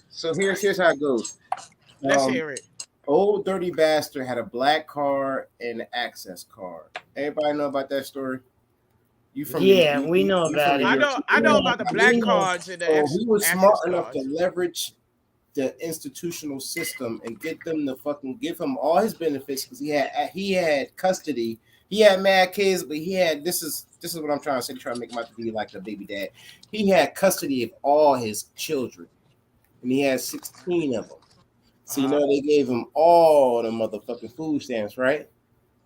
so here's how it goes. Let's hear it. Old dirty bastard had a black card and an access card. Everybody know about that story? We know about it. I know about the black cards and the he was smart enough to leverage the institutional system and get them to fucking give him all his benefits, because he had custody. He had mad kids, but he had this is what I'm trying to say. Trying to make him out to be like a baby dad. He had custody of all his children, and he had 16 of them. So you know they gave him all the motherfucking food stamps, right?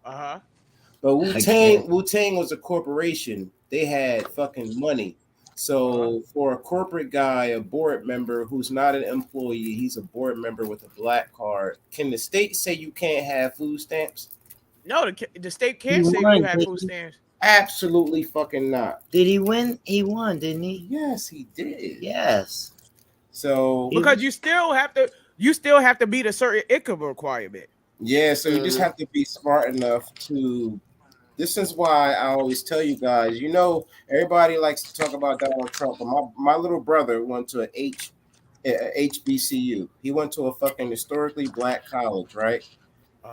But Wu-Tang was a corporation. They had fucking money. So for a corporate guy, a board member who's not an employee, he's a board member with a black card. Can the state say you can't have food stamps? No, the state can't say you have food stamps. Absolutely fucking not. Did he win? He won, didn't he? Yes, he did. Yes. So because you still have to meet a certain income requirement. Yeah, so you just have to be smart enough to. This is why I always tell you guys. You know, everybody likes to talk about Donald Trump, but my little brother went to a HBCU. He went to a fucking historically black college, right?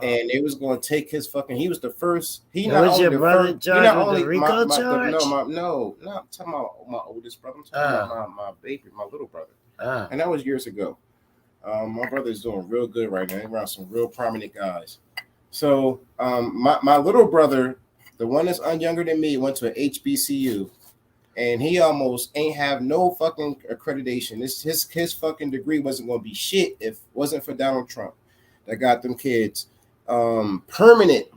And they was going to take his fucking. He was the first. He not was only your the brother first. George Not with only the Rico no, charge? I'm talking about my oldest brother. I'm talking about my baby, my little brother. And that was years ago. My brother's doing real good right now. He's around some real prominent guys. So my little brother, the one that's younger than me, went to an HBCU, and he almost ain't have no fucking accreditation. His fucking degree wasn't going to be shit if it wasn't for Donald Trump that got them kids permanent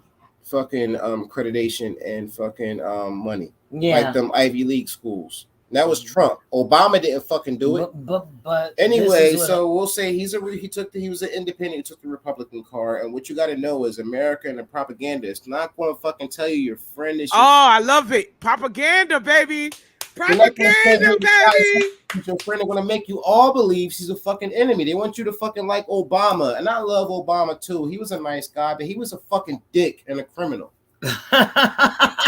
fucking accreditation and fucking money. Yeah, like them Ivy League schools. That was Trump. Obama didn't fucking do it. But anyway, so we'll say he was an independent. He took the Republican card. And what you got to know is America and the propaganda is not going to fucking tell you your friend is. I love it. Propaganda, baby. Propaganda, baby. Your friend are going to make you all believe she's a fucking enemy. They want you to fucking like Obama. And I love Obama too. He was a nice guy, but he was a fucking dick and a criminal. I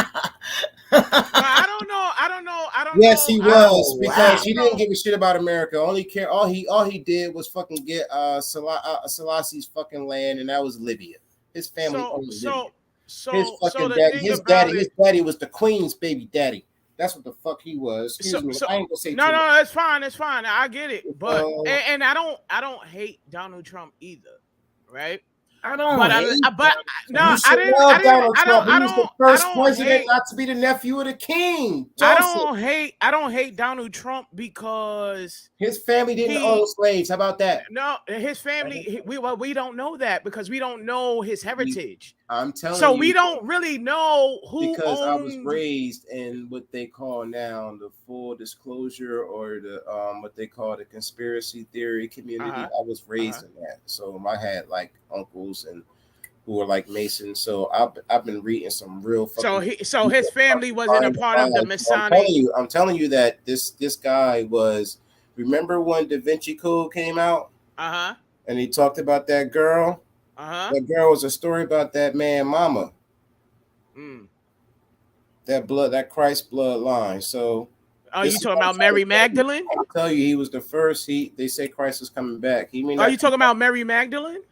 don't know. Yes, he was, because he didn't give a shit about America. All he did was fucking get Selassie's fucking land, and that was Libya. His family owned Libya. His daddy was the Queen's baby daddy. That's what the fuck he was. Excuse me. I ain't gonna say no. It's fine. I get it. But and I don't hate Donald Trump either, right? I don't But hate. No, I didn't. I didn't. I don't. He was the first president hate, not to be the nephew of the king. I Joseph. don't hate Donald Trump because his family didn't own slaves. How about that? No, his family. We don't know that because we don't know his heritage. I'm telling you. So we don't really know who because owned... I was raised in what they call now the full disclosure or the what they call the conspiracy theory community. I was raised in that, so I had like uncles and who were like Masons. So I've been reading some real. So his family wasn't a part of the Masonic. I'm telling you that this guy was. Remember when Da Vinci Code came out? And he talked about that girl. That girl was a story about that man, mama. That Christ bloodline. So, you talking about Mary Magdalene? I'll tell you, he was the first. They say Christ was coming back. Are you talking about Mary Magdalene?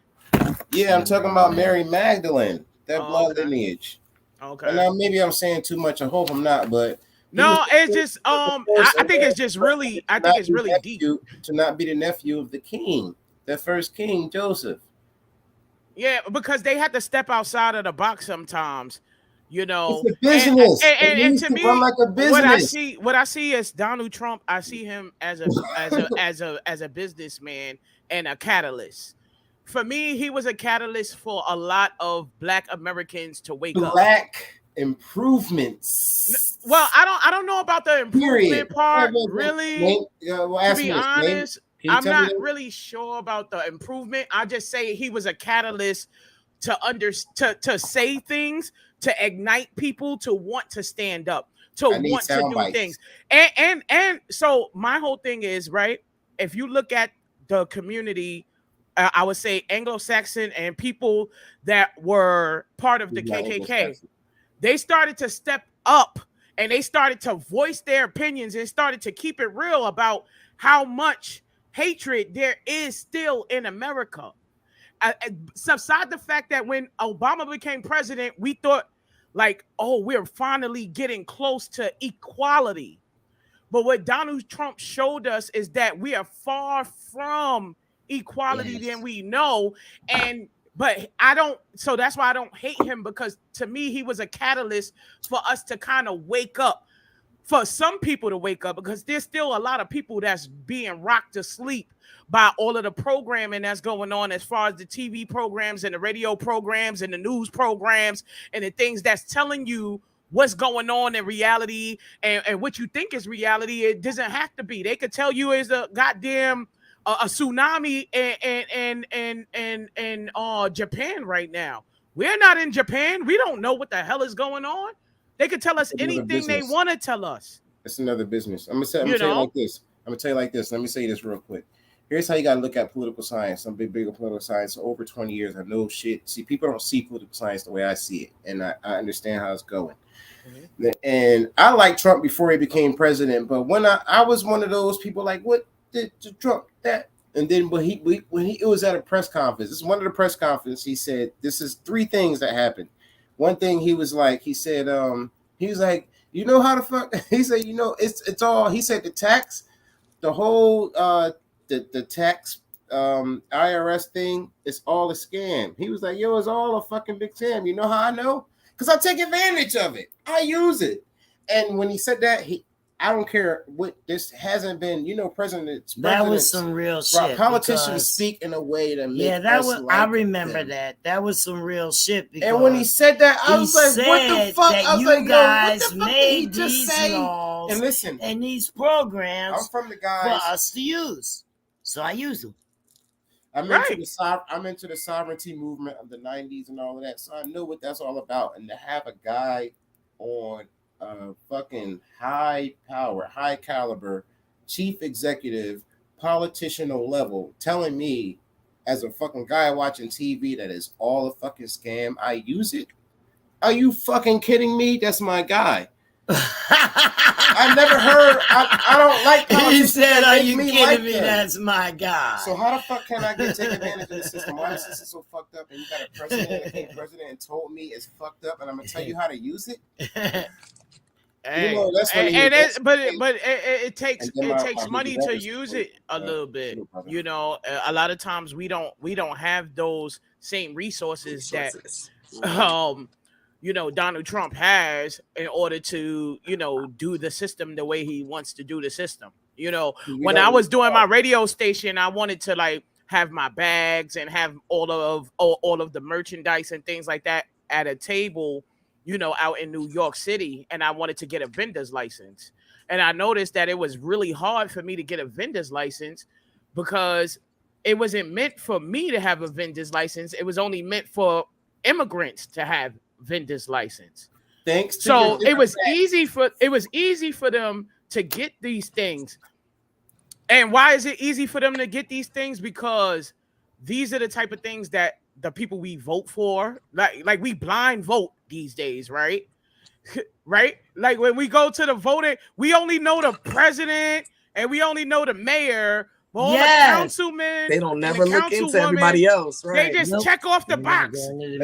Yeah, I'm talking about Mary Magdalene. That blood lineage. Okay. And now maybe I'm saying too much. I hope I'm not, but no, it's just I think it's just really deep to not be the nephew of the king, the first king Joseph. Yeah, because they had to step outside of the box sometimes, you know. It's a business, and to me, like a business. What I see is Donald Trump. I see him as a businessman and a catalyst. For me, he was a catalyst for a lot of Black Americans to wake up. Black improvements. Well, I don't know about the improvement part, really. To be honest. I'm not really sure about the improvement. I just say he was a catalyst to say things, to ignite people to want to stand up, to want to do things. And so my whole thing is, right, if you look at the community, I would say Anglo-Saxon and people that were part of the KKK, they started to step up and they started to voice their opinions and started to keep it real about how much hatred there is still in America. Aside the fact that when Obama became president, we thought like, oh, we're finally getting close to equality. But what Donald Trump showed us is that we are far from equality than we know. But so that's why I don't hate him, because to me, he was a catalyst for us to kind of wake up. For some people to wake up, because there's still a lot of people that's being rocked to sleep by all of the programming that's going on, as far as the TV programs and the radio programs and the news programs and the things that's telling you what's going on in reality and what you think is reality. It doesn't have to be. They could tell you is a goddamn a tsunami in Japan right now. We're not in Japan. We don't know what the hell is going on. They could tell us anything they want to tell us. It's another business. I'm gonna tell you like this. I'm gonna tell you like this. Let me say this real quick. Here's how you gotta look at political science. I'm big of political science. So over 20 years, I know shit. See, people don't see political science the way I see it, and I understand how it's going. Mm-hmm. And I liked Trump before he became president, but when I was one of those people like, what did Trump that? And then when it was at a press conference, this is one of the press conferences, he said, this is 3 things that happened. One thing he was like, he said, he was like, you know how the fuck? He said, you know, it's all. He said the tax, the whole the tax IRS thing, it's all a scam. He was like, yo, it's all a fucking big scam. You know how I know? Because I take advantage of it. I use it. And when he said that, I don't care what this hasn't been, you know, presidents. That was some real shit. Politicians speak in a way that makes I remember that. That was some real shit. And when he said that, I was like, what the fuck? I was like, guys what the fuck made did he just these say? laws and listen, and these programs I'm from the guys for us to use. So I use them. I'm into the sovereignty movement of the 90s and all of that. So I know what that's all about. And to have a guy on fucking high power, high caliber, chief executive, politicianal level telling me as a fucking guy watching TV that is all a fucking scam, I use it. Are you fucking kidding me? That's my guy. I never heard. I don't like politicians. He said, "Are you kidding like me? them. That's my guy." So how the fuck can I take advantage of the system? Why the system so fucked up? And you got a president that came president and told me it's fucked up, and I'm gonna tell you how to use it. Hey, that's when it takes my money to use it a little bit. A lot of times we don't have those same resources that um Donald Trump has in order to do the system the way he wants to do the system. When I was doing my radio station, I wanted to like have my bags and have all of the merchandise and things like that at a table, out in New York City, and I wanted to get a vendor's license. And I noticed that it was really hard for me to get a vendor's license because it wasn't meant for me to have a vendor's license. It was only meant for immigrants to have vendor's license. So it was easy for them to get these things. And why is it easy for them to get these things? Because these are the type of things that the people we vote for, like we blind vote these days, right? Right? Like when we go to the voting, we only know the president and we only know the mayor, but all the councilmen, they don't never look into everybody else, right? They just check off the box. We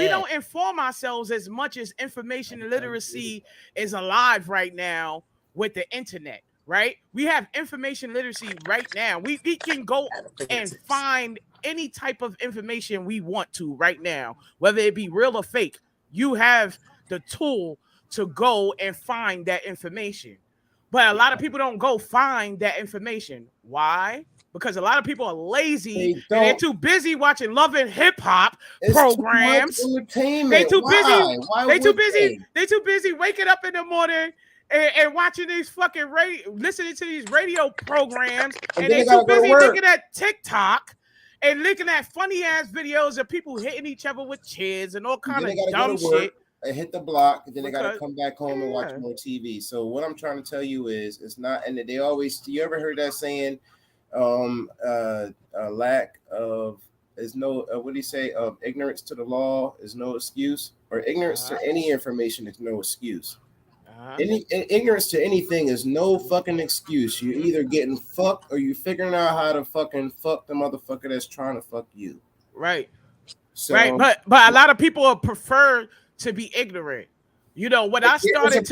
don't inform ourselves as much as information literacy is alive right now with the internet, right? We have information literacy right now. We can go and find any type of information we want to right now, whether it be real or fake. You have the tool to go and find that information. But a lot of people don't go find that information. Why? Because a lot of people are lazy and they're too busy watching Love and Hip Hop programs. They too busy. They too busy waking up in the morning and watching these fucking listening to these radio programs, and they too busy looking at TikTok and looking at funny ass videos of people hitting each other with chairs and all kind of dumb shit. And hit the block, and then they gotta come back home and watch more TV. So what I'm trying to tell you is, it's not. And they always, you ever heard that saying, a lack of is no. What do you say? Of ignorance to the law is no excuse, or ignorance to any information is no excuse. Ignorance to anything is no fucking excuse. You're either getting fucked or you figuring out how to fucking fuck the motherfucker that's trying to fuck you. Right. So, right. But a lot of people prefer to be ignorant. When I started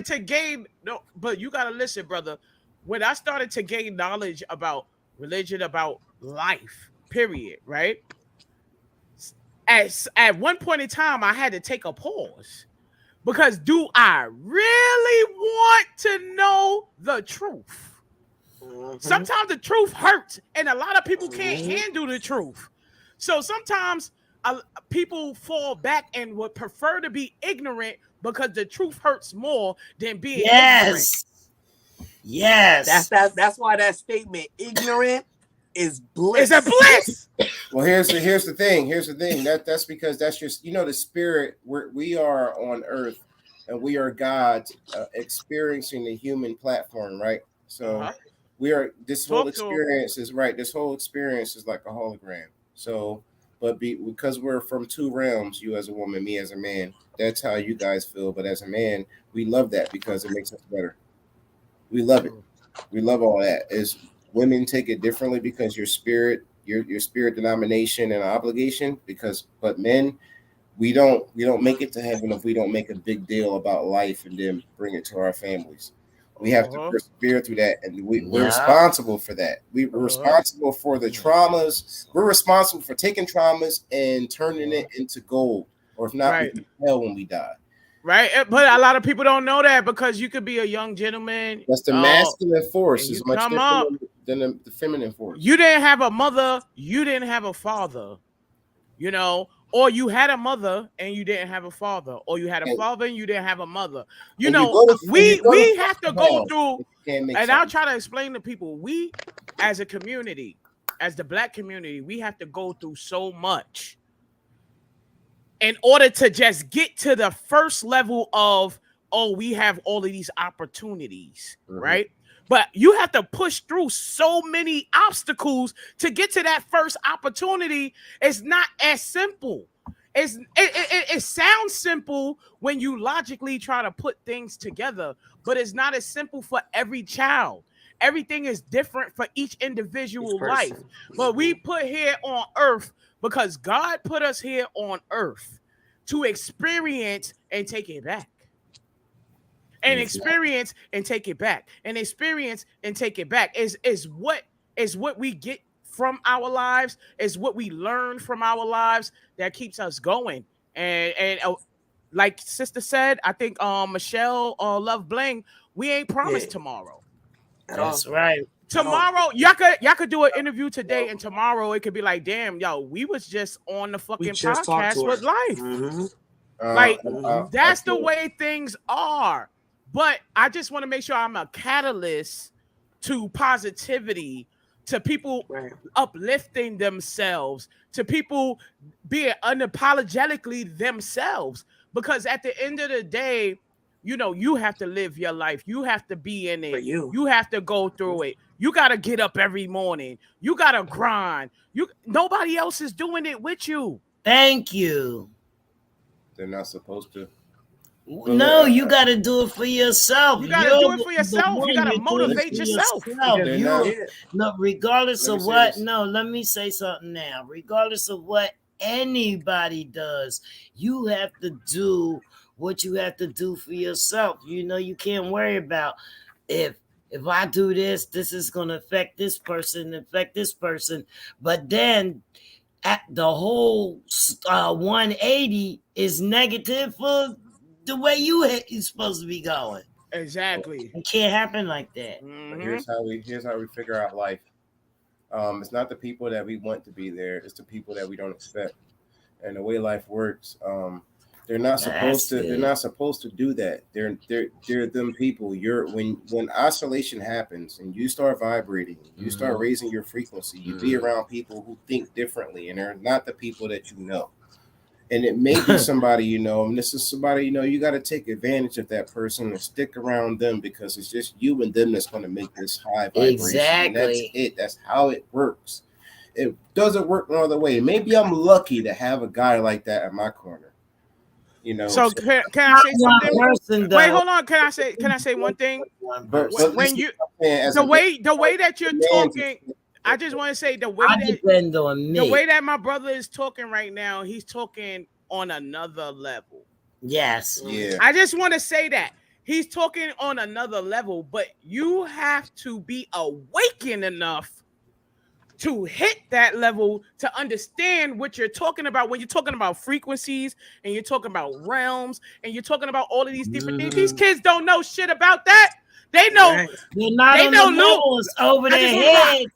to gain, no, but you gotta listen, brother. When I started to gain knowledge about religion, about life, period, right? At one point in time, I had to take a pause. Because do I really want to know the truth? Sometimes the truth hurts, and a lot of people can't handle the truth. So sometimes people fall back and would prefer to be ignorant because the truth hurts more than being ignorant. Yes. That's why that statement, ignorant is bliss. It's a bliss. Well, here's the thing. That's because that's just, the spirit. We are on earth, and we are God experiencing the human platform, right? So we are. This whole experience is right. This whole experience is like a hologram. So, because we're from two realms, you as a woman, me as a man. That's how you guys feel. But as a man, we love that because it makes us better. We love it. We love all that. Is women take it differently because your spirit denomination and obligation, but men, we don't make it to heaven if we don't make a big deal about life and then bring it to our families. We have to persevere through that, and we're responsible for that. We're responsible for the traumas. We're responsible for taking traumas and turning it into gold, or if not, we can hell when we die. Right, but a lot of people don't know that because you could be a young gentleman. That's the masculine force is much different than the feminine force. You didn't have a mother, you didn't have a father, or you had a mother and you didn't have a father, or you had a father and you didn't have a mother. We have to go through, and I'll try to explain to people, we as a community, as the Black community, we have to go through so much in order to just get to the first level of, we have all of these opportunities, right? But you have to push through so many obstacles to get to that first opportunity. It's not as simple. It sounds simple when you logically try to put things together, but it's not as simple for every child. Everything is different for each individual life. But we put here on earth because God put us here on earth to experience and take it back. And experience and take it back. And experience and take it back is what we get from our lives, is what we learn from our lives that keeps us going. And like sister said, I think Michelle Love Bling, we ain't promised tomorrow. That's right. Tomorrow, y'all could do an interview today, and tomorrow it could be like, damn, yo, we was just on the fucking podcast with LYFE. Mm-hmm. That's the way things are. But I just want to make sure I'm a catalyst to positivity, to people uplifting themselves, to people being unapologetically themselves. Because at the end of the day, you know, you have to live your life. You have to be in it. You have to go through it. You got to get up every morning. You got to grind. Nobody else is doing it with you. Thank you. They're not supposed to. No, you got to do it for yourself. You got to do it for yourself. You got to motivate yourself. No, regardless of what. No, let me say something now. Regardless of what anybody does, you have to do what you have to do for yourself. You know, you can't worry about if I do this, this is going to affect this person. But then at the whole 180 is negative for the way you're supposed to be going. Exactly. It can't happen like that. Mm-hmm. Here's how we figure out life. It's not the people that we want to be there. It's the people that we don't expect. And the way life works, they're not supposed to. They're not supposed to do that. They're them people. When oscillation happens and you start vibrating, you start raising your frequency. You be around people who think differently, and they're not the people that you know. And it may be somebody you know, and this is somebody you know. You got to take advantage of that person and stick around them because it's just you and them that's going to make this high vibration. Exactly. And that's it. That's how it works. It doesn't work no other way. Maybe I'm lucky to have a guy like that in my corner. You know. So can I say something? Wait, hold on. Can I say one thing? But when you the way that you're talking. I just want to say the way that my brother is talking right now, he's talking on another level. Yes. Yeah. I just want to say that he's talking on another level, but you have to be awakened enough to hit that level to understand what you're talking about when you're talking about frequencies and you're talking about realms and you're talking about all of these different things. These kids don't know shit about that. They know. They're not on the levels over their heads.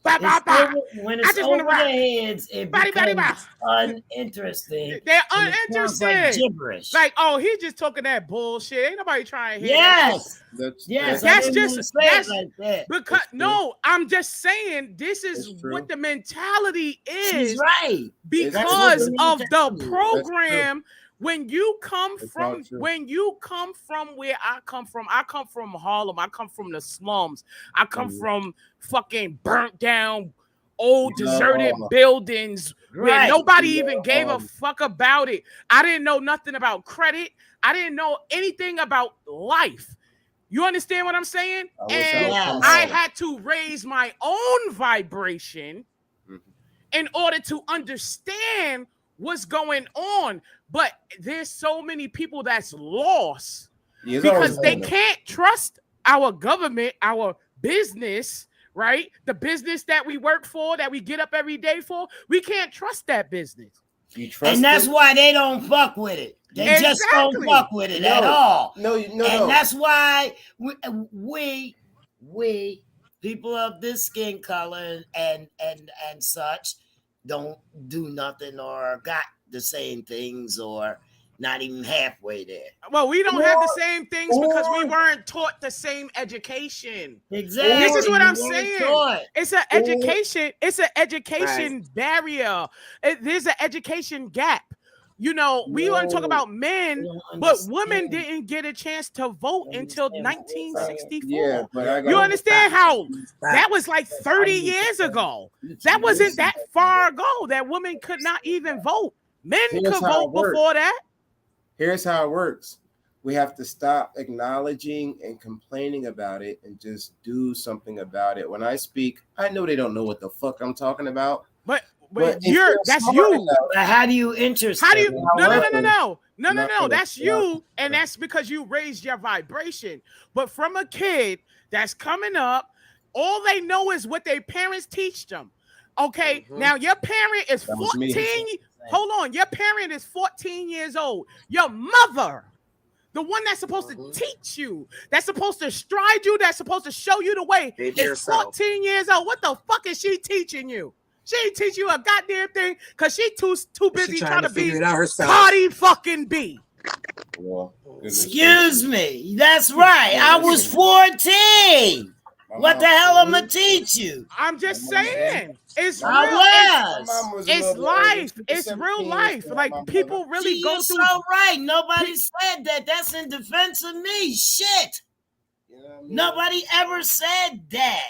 When it's over their heads, it becomes uninteresting. They're uninterested. Like gibberish. Like, oh, he's just talking that bullshit. Ain't nobody trying to hear that. That's just like that. Because no, I'm just saying this is what the mentality is. She's right. Because of the program. When you come from where I come from Harlem. I come from the slums. I come from fucking burnt down old deserted buildings where nobody even gave a fuck about it. I didn't know nothing about credit. I didn't know anything about life. You understand what I'm saying? I had to raise my own vibration in order to understand what's going on. But there's so many people that's lost because they can't trust our government, our business, right? The business that we work for, that we get up every day for. We can't trust that business. And that's why they don't fuck with it. They just don't fuck with it at all. No. That's why we people of this skin color and such don't do nothing or got the same things or not even halfway there. Well, we don't have the same things because we weren't taught the same education. Exactly. This is what I'm saying. It's an education. It's an education barrier. There's an education gap. You know, we want to talk about men, but women didn't get a chance to vote until 1964. Yeah, you understand how that was like 30 years ago? That wasn't that far ago that women could not even vote. Men could vote before that. Here's how it works. We have to stop acknowledging and complaining about it and just do something about it. When I speak, I know they don't know what the fuck I'm talking about. But But that's you. How do you interest? How do you? No. That's you, and that's because you raised your vibration. But from a kid that's coming up, all they know is what their parents teach them. Okay, now your parent is 14. Hold on, your parent is 14 years old. Your mother, the one that's supposed to teach you, that's supposed to stride you, that's supposed to show you the way, is 14 years old. What the fuck is she teaching you? She ain't teach you a goddamn thing because she too busy trying to be Cardi fucking B. Well, excuse me. That's right. I was 14. What the hell am I teach you? I'm just saying. It's real. It's life. It's real life. Like people really go through. So right. Nobody said that. That's in defense of me. Shit. You know what I mean? Nobody ever said that.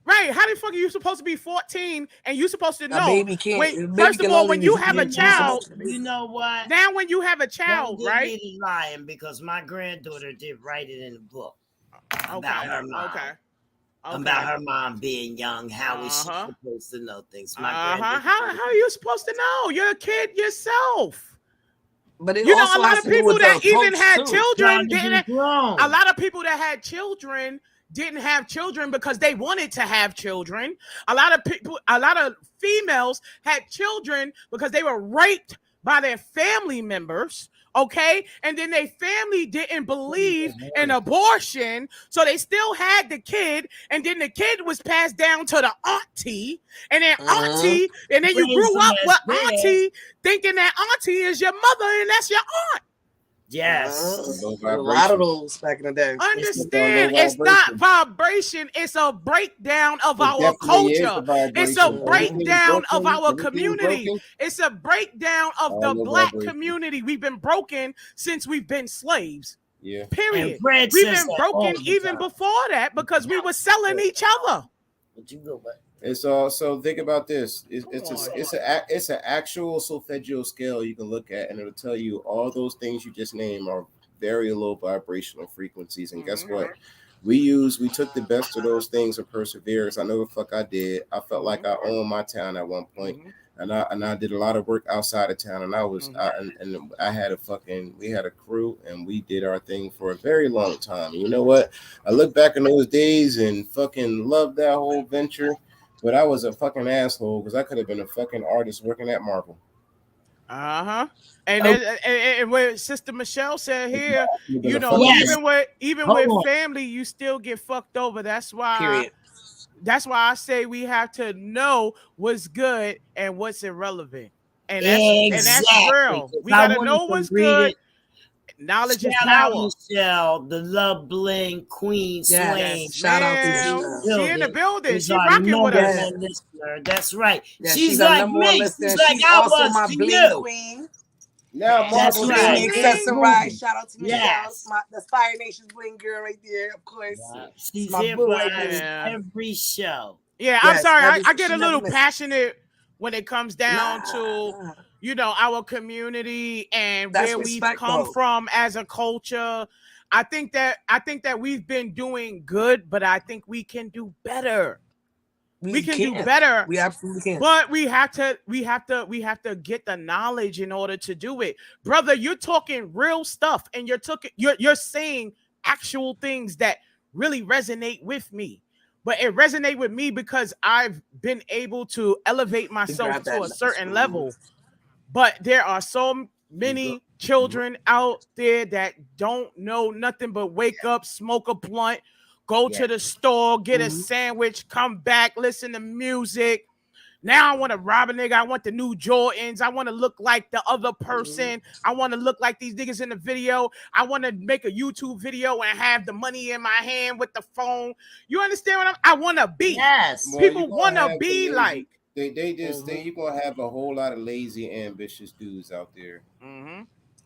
Right? How the fuck are you supposed to be 14 and you supposed to know? First of all, when you have a child, you know what? Now, when you have a child, right? Lying because my granddaughter did write it in the book about her mom. About her mom being young. How is she supposed to know things? How are you supposed to know? You're a kid yourself. But you know, a lot of people that even had children didn't. A lot of people that had children didn't have children because they wanted to have children. A lot of females had children because they were raped by their family members. Okay, and then their family didn't believe in abortion, so they still had the kid, and then the kid was passed down to the auntie, and then auntie, and then you grew up with auntie thinking that auntie is your mother and that's your aunt. Yes, a lot of those back in the day. Understand, it's not vibration, it's a breakdown of our culture. It's a breakdown of our community. It's a breakdown of the black community. We've been broken since we've been slaves. Yeah. Period. We've been broken even before that because we were selling each other. What you go back? It's so think about this. It's an actual solfeggio scale you can look at, and it'll tell you all those things you just named are very low vibrational frequencies. And guess what? We took the best of those things of perseverance. I know the fuck I did. I felt like I owned my town at one point, and I did a lot of work outside of town. And we had a crew, and we did our thing for a very long time. And you know what? I look back in those days and fucking loved that whole venture. But I was a fucking asshole because I could have been a fucking artist working at Marvel. And what Sister Michelle said here, you know, even with family, you still get fucked over. That's why. Period. That's why I say we have to know what's good and what's irrelevant, and that's real. We gotta know what's good. Knowledge is power. Michelle, the Love Bling Queen Swain. Shout out to she in the building. She rocking with us. That's right. Yeah, she's like me. She's like I was my Bling Queen. Now Marvel accessorized. Shout out to Michelle. Yes. The Fire Nation's Bling girl right there, of course. Yeah. She's here for every show. Yeah, I'm sorry. I get a little passionate when it comes down to you know, our community and where we've come from as a culture. I think that we've been doing good, but I think we can do better. We can do better. We absolutely can. But we have to get the knowledge in order to do it. Brother, you're talking real stuff and you're saying actual things that really resonate with me. But it resonates with me because I've been able to elevate myself to a certain level. But there are so many children out there that don't know nothing but wake up, smoke a blunt, go to the store, get a sandwich, come back, listen to music. Now I want to rob a nigga. I want the new Jordans. I want to look like the other person. I want to look like these niggas in the video. I want to make a YouTube video and have the money in my hand with the phone. You understand what I want to be? Yes. People want to be like. They you're gonna have a whole lot of lazy, ambitious dudes out there.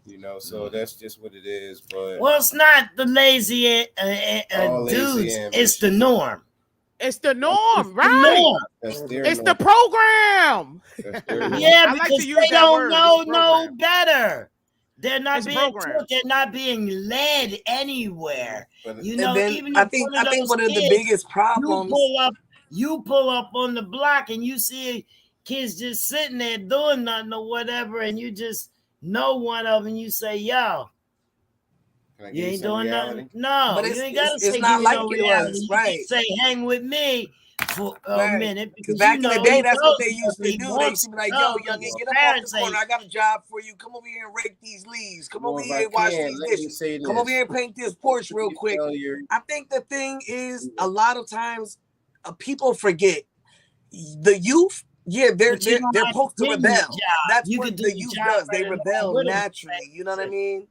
You know, so that's just what it is. But it's not the lazy dudes. It's the norm. It's the norm, right? It's the program. Yeah, because they don't know no better. They're not being taught. They're not being led anywhere. You know, even I think one of the biggest problems. You pull up on the block and you see kids just sitting there doing nothing or whatever, and you just know one of them, you say, yo, you ain't doing nothing. No, but you ain't gotta it's say not give me like no it reality. was, You right? can say hang with me for a minute, Because because back you in know the day, he that's what knows they used to he do. They wants used to be like, to yo, know, youngin, his get up off the parents corner. ain't. I got a job for you. Come over here and rake these leaves. Come over Well, if I here and wash can, these let me dishes. say Come over this. here and paint this porch real quick. Failure. I think the thing is, a lot of times, people forget the youth. Yeah, they're But you don't have to supposed to give them the rebel. job. That's You what could do the the youth job does. They right along rebel with them. naturally. You know what I mean?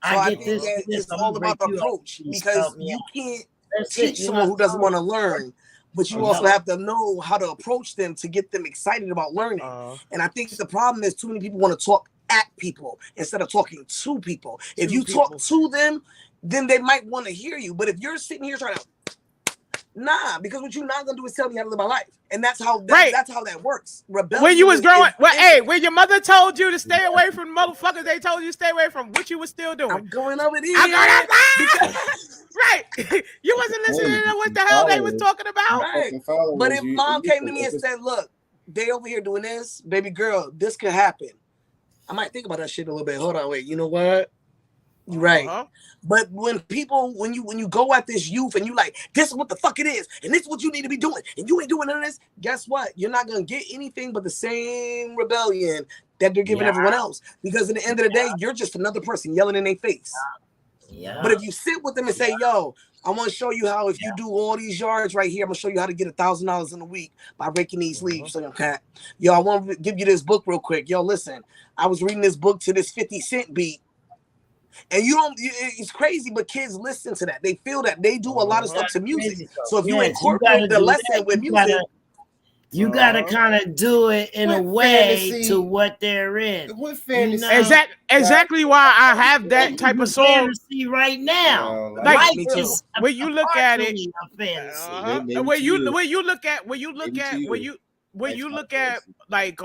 So I I get think this that to this. it's I'm gonna all break about the you up. approach, Please because help me you out. can't That's it. teach You're someone not who doesn't want to talking. learn, but you Oh, also no. have to know how to approach them to get them excited about learning. And I think the problem is too many people want to talk at people instead of talking to people. If you talk to them, then they might want to hear you. But if you're sitting here trying to, because what you're not gonna do is tell me how to live my life, and that's how that's how that works. Rebellion. When you was growing, is when your mother told you to stay away from motherfuckers, they told you to stay away from what you was still doing. I'm going over there. I'm going up right. You wasn't listening to what the hell they was talking about. Right. But if mom came to me and said, "Look, they over here doing this, baby girl, this could happen," I might think about that shit a little bit. Hold on, wait. You know what? You're right. But when you go at this youth and you like, this is what the fuck it is, and this is what you need to be doing, and you ain't doing none of this, guess what? You're not gonna get anything but the same rebellion that they're giving everyone else. Because at the end of the day, you're just another person yelling in their face. But if you sit with them and say, yo, I want to show you how if you do all these yards right here, I'm gonna show you how to get $1,000 in a week by raking these leaves. So, okay, yo, I want to give you this book real quick. Yo, listen, I was reading this book to this 50 Cent beat. And it's crazy, but kids listen to that. They feel that. They do a lot of stuff to music. So if you incorporate the lesson with music, you gotta kind of do it in a way to what they're in. What fantasy? Exactly why I have that type of song. Fantasy right now. Like me too. When you look at it, when you look at like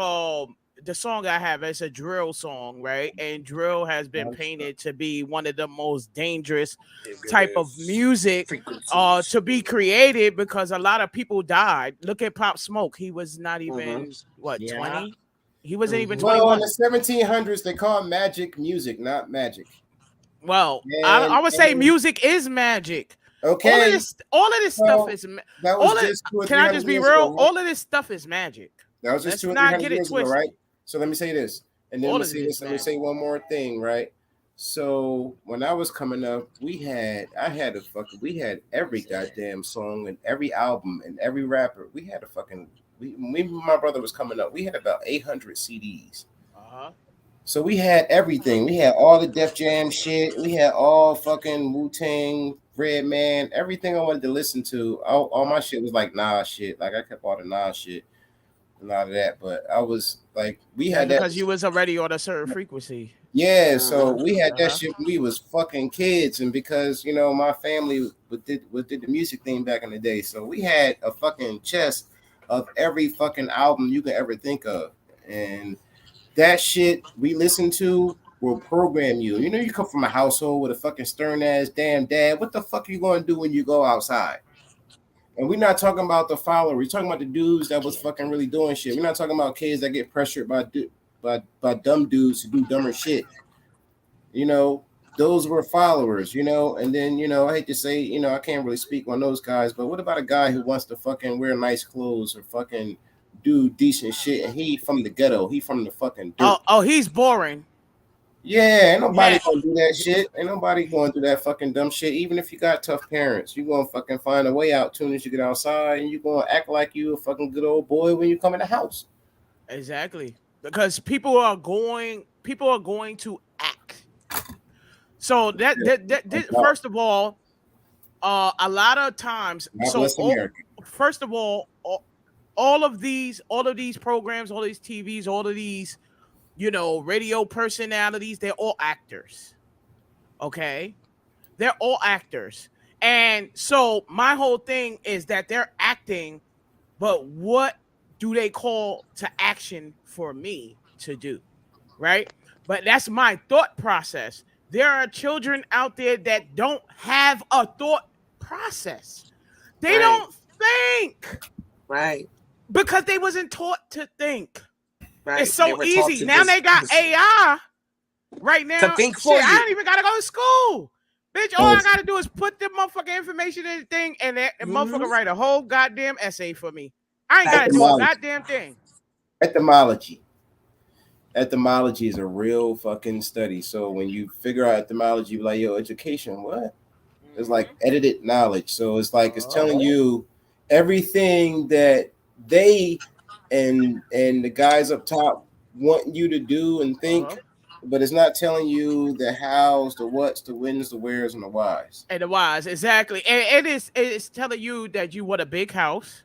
the song I have, it's a drill song, right? And drill has been painted to be one of the most dangerous type of music to be created, because a lot of people died. Look at Pop Smoke. He was not even 20. He wasn't even 21. Well, in the 1700s, they called magic music, not magic. Well, I would say music is magic. Okay. All of this stuff is. That was just can I just be real? All of this stuff is magic. That was just 200 years ago, right? So let me say this, and then let me say one more thing, right? So when I was coming up, we had every goddamn song and every album and every rapper. We had my brother was coming up, we had about 800 CDs. So we had everything. We had all the Def Jam shit. We had all fucking Wu-Tang, Redman, everything I wanted to listen to. All my shit was like Nas shit. Like I kept all the Nas shit. A lot of that, but I was like, we had that because you was already on a certain frequency. Yeah, so we had that shit when we was fucking kids, and because my family did the music thing back in the day, so we had a fucking chest of every fucking album you could ever think of, and that shit we listened to will program you. You come from a household with a fucking stern ass damn dad. What the fuck are you going to do when you go outside? And we're not talking about the followers. We're talking about the dudes that was fucking really doing shit. We're not talking about kids that get pressured by dumb dudes to do dumber shit. Those were followers, and then, I hate to say, I can't really speak on those guys, but what about a guy who wants to fucking wear nice clothes or fucking do decent shit, and he from the ghetto, he from the fucking dirt. Oh, he's boring. Yeah, ain't nobody gonna do that shit. Ain't nobody going through that fucking dumb shit. Even if you got tough parents, you gonna fucking find a way out soon as you get outside, and you gonna act like you a fucking good old boy when you come in the house. Exactly, because people are going to act. So first of all, a lot of times. First of all, all of these programs, all these TVs, all of these, radio personalities, they're all actors. Okay, they're all actors, and so my whole thing is that they're acting, but what do they call to action for me to do, right? But that's my thought process. There are children out there that don't have a thought process. They don't think. Right. Because they wasn't taught to think. Right? It's so easy. Now they got AI right now. To think for shit, you. I don't even gotta go to school. Bitch, all I gotta do is put the motherfucking information in the thing and that motherfucker write a whole goddamn essay for me. I ain't gotta do a goddamn thing. Etymology. Etymology is a real fucking study. So when you figure out etymology, you're like, yo, education, what? It's like edited knowledge. So it's like it's telling you everything that they and the guys up top want you to do and think, but it's not telling you the hows, the whats, the whens, the wheres, and the whys. And the whys, exactly. And it's telling you that you want a big house.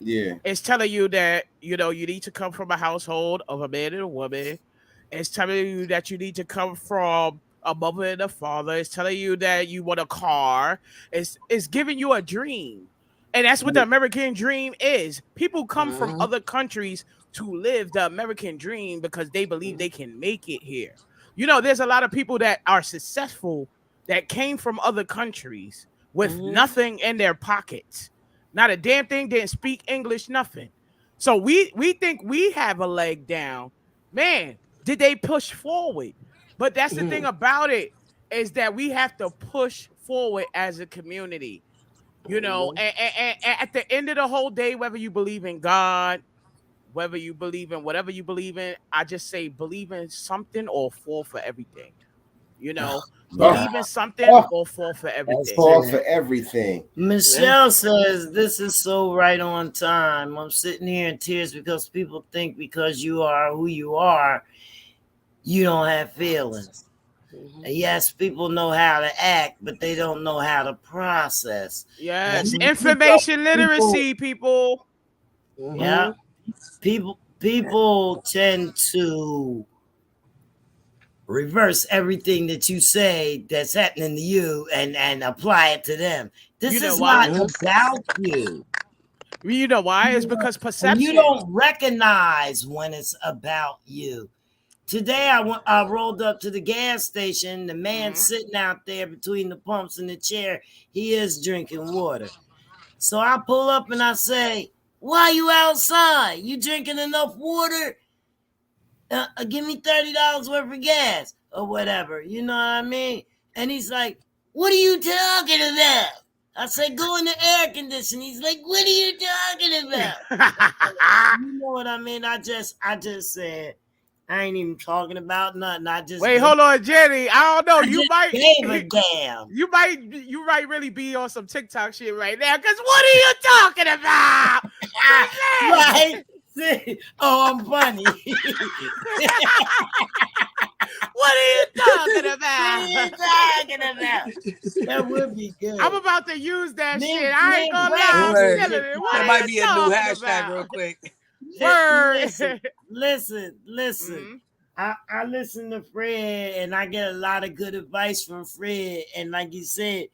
Yeah. It's telling you that, you know, you need to come from a household of a man and a woman. It's telling you that you need to come from a mother and a father. It's telling you that you want a car. It's giving you a dream. And that's what the American dream is. People come from other countries to live the American dream because they believe they can make it here. You know, there's a lot of people that are successful that came from other countries with nothing in their pockets. Not a damn thing, didn't speak English, nothing. So we think we have a leg down. Man, did they push forward? But that's the thing about it, is that we have to push forward as a community. You know, and at the end of the whole day, whether you believe in God, whether you believe in whatever you believe in, I just say believe in something or fall for everything. You know, believe in something or fall for everything. Fall for everything. Michelle says this is so right on time. I'm sitting here in tears because people think because you are who you are, you don't have feelings. Yes, people know how to act, but they don't know how to process. Yes, information literacy, people. Yeah, people tend to reverse everything that you say that's happening to you and apply it to them. This is not about you. You know why? It's because perception. You don't recognize when it's about you. Today I rolled up to the gas station. The man sitting out there between the pumps and the chair, he is drinking water. So I pull up and I say, "Why you outside? You drinking enough water? Give me $30 worth of gas or whatever." You know what I mean? And he's like, "What are you talking about?" I said, "Go in the air conditioning." He's like, "What are you talking about?" You know what I mean? I just said, I ain't even talking about nothing. I just hold on, Jenny. I don't know. You might gave a damn. You might really be on some TikTok shit right now. Cause what are you talking about? Right? Oh, I'm funny. What are you talking about? What are you talking about? That would be good. I'm about to use that shit. I ain't gonna lie. That might be a new hashtag real quick. Listen. I listen to Fred and I get a lot of good advice from Fred. And like you said,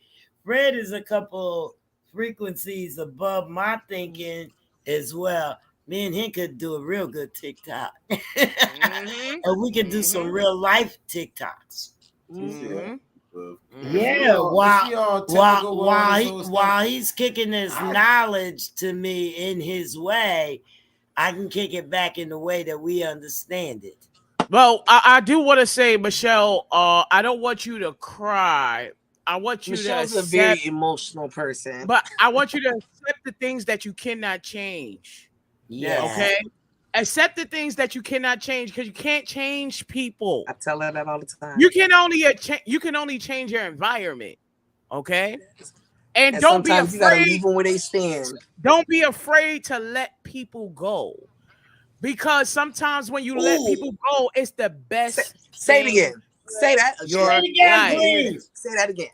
Fred is a couple frequencies above my thinking as well. Me and him could do a real good TikTok. Or we could do some real life TikToks. Yeah, while he's kicking his knowledge to me in his way, I can kick it back in the way that we understand it. Well, I do want to say, Michelle, I don't want you to cry. I want you Michelle's to a very emotional person. But I want you to accept the things that you cannot change. Yeah. Okay? Accept the things that you cannot change because you can't change people. I tell her that all the time. You can only change your environment. Okay? And don't be afraid. You gotta leave them where they stand. Don't be afraid to let people go. Because sometimes when you let people go, it's the best. Say it again. Say that. Say it again, please. Say that again.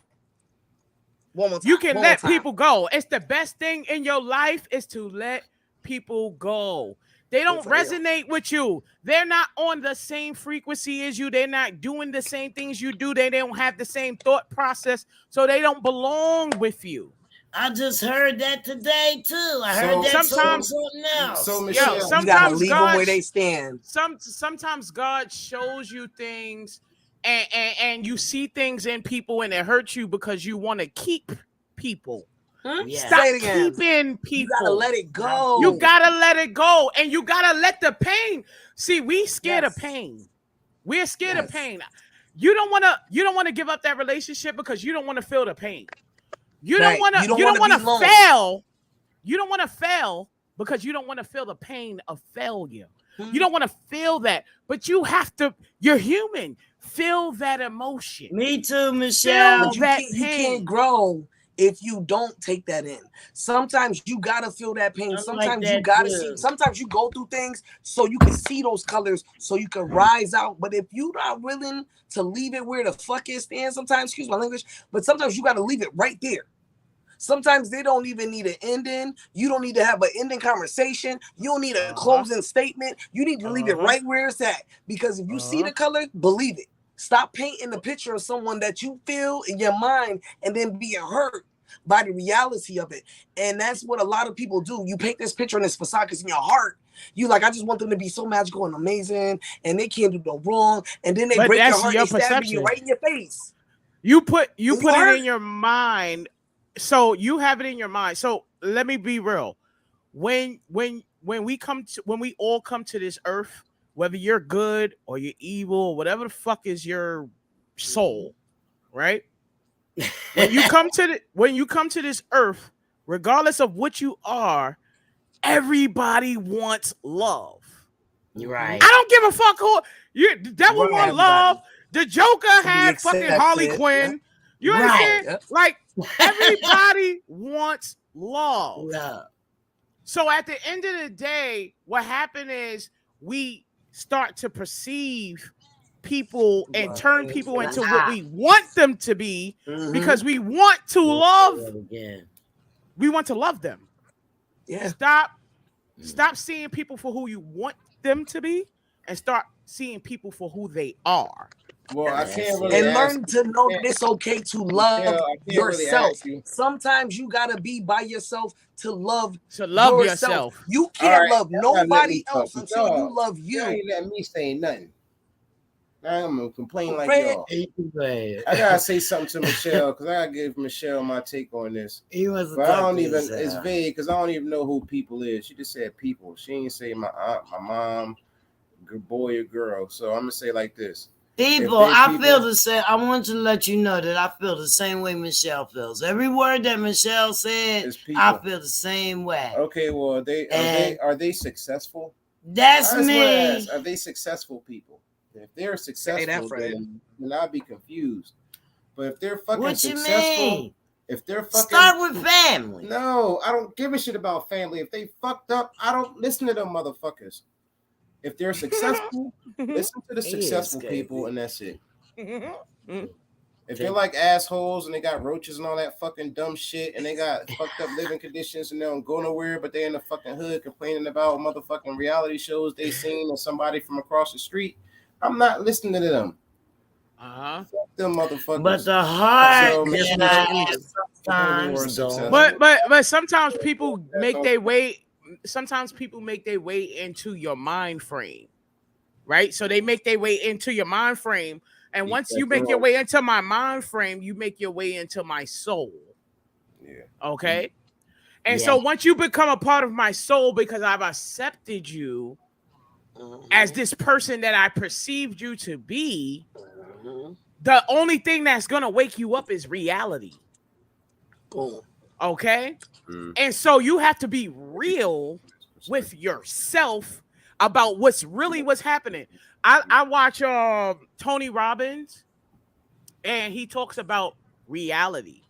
One more time. You can let people go. It's the best thing in your life is to let people go. They don't resonate with you. They're not on the same frequency as you. They're not doing the same things you do. They don't have the same thought process, so they don't belong with you. I just heard that today too. I heard that sometimes something else. So Michelle, sometimes you gotta leave them where they stand. Sometimes God shows you things, and you see things in people, and it hurts you because you want to keep people. Stop keeping people. You gotta let it go. You gotta let it go, and you gotta let the pain. See, we scared of pain. We're scared of pain. You don't want to give up that relationship because you don't want to feel the pain. You don't want to fail. You don't want to fail because you don't want to feel the pain of failure. You don't want to feel that, but you have to. You're human. Feel that emotion. Me too, Michelle. You can't grow if you don't take that in. Sometimes you gotta feel that pain. Sometimes you gotta see. Sometimes you go through things so you can see those colors, so you can rise out. But if you're not willing to leave it where the fuck it stands, sometimes, excuse my language, but sometimes you gotta leave it right there. Sometimes they don't even need an ending. You don't need to have an ending conversation. You don't need a closing statement. You need to leave it right where it's at. Because if you see the color, believe it. Stop painting the picture of someone that you feel in your mind and then being hurt by the reality of it. And that's what a lot of people do. You paint this picture and this facade because in your heart, you like, I just want them to be so magical and amazing and they can't do no wrong. And then they break your heart and stab you right in your face. You put it in your mind. So you have it in your mind. So let me be real. When we all come to this earth, whether you're good or you're evil, or whatever the fuck is your soul, right? When you come to this earth, regardless of what you are, everybody wants love. You're right. I don't give a fuck who the devil want love. The Joker had fucking Harley Quinn. You understand? Yep. Like everybody wants love. Yeah. So at the end of the day, what happened is we start to perceive people and turn people into what we want them to be because we want to love. We want to love them. Yeah. Stop seeing people for who you want them to be and start seeing people for who they are. Well, I can't really learn to know that it's okay to love yourself. Really Sometimes you gotta be by yourself to love yourself. You can't love nobody else until you love you. You ain't letting me say nothing. I'm gonna complain like y'all. I gotta say something to Michelle because I gotta give Michelle my take on this. But I don't even. It's vague because I don't even know who people is. She just said people. She ain't say my aunt, my mom, boy or girl. So I'm gonna say like this. People, I feel the same. I want to let you know that I feel the same way Michelle feels. Every word that Michelle said, I feel the same way. Okay, well, are they successful? That's me. Are they successful people? If they're successful, then I'd be confused. But if they're fucking successful, if they're fucking start with family. No, I don't give a shit about family. If they fucked up, I don't listen to them motherfuckers. If they're successful, listen to the successful people, and that's it. If they're like assholes and they got roaches and all that fucking dumb shit, and they got fucked up living conditions and they don't go nowhere, but they're in the fucking hood complaining about motherfucking reality shows they seen or somebody from across the street, I'm not listening to them. Fuck them motherfuckers. But the heart, but sometimes people make their way. Sometimes people make their way into your mind frame, right? So they make their way into your mind frame. And once you make your way into my mind frame, you make your way into my soul. Yeah. Okay. And so once you become a part of my soul, because I've accepted you as this person that I perceived you to be, the only thing that's going to wake you up is reality. Cool. Okay. And so you have to be real with yourself about what's happening. I watch Tony Robbins, and he talks about reality.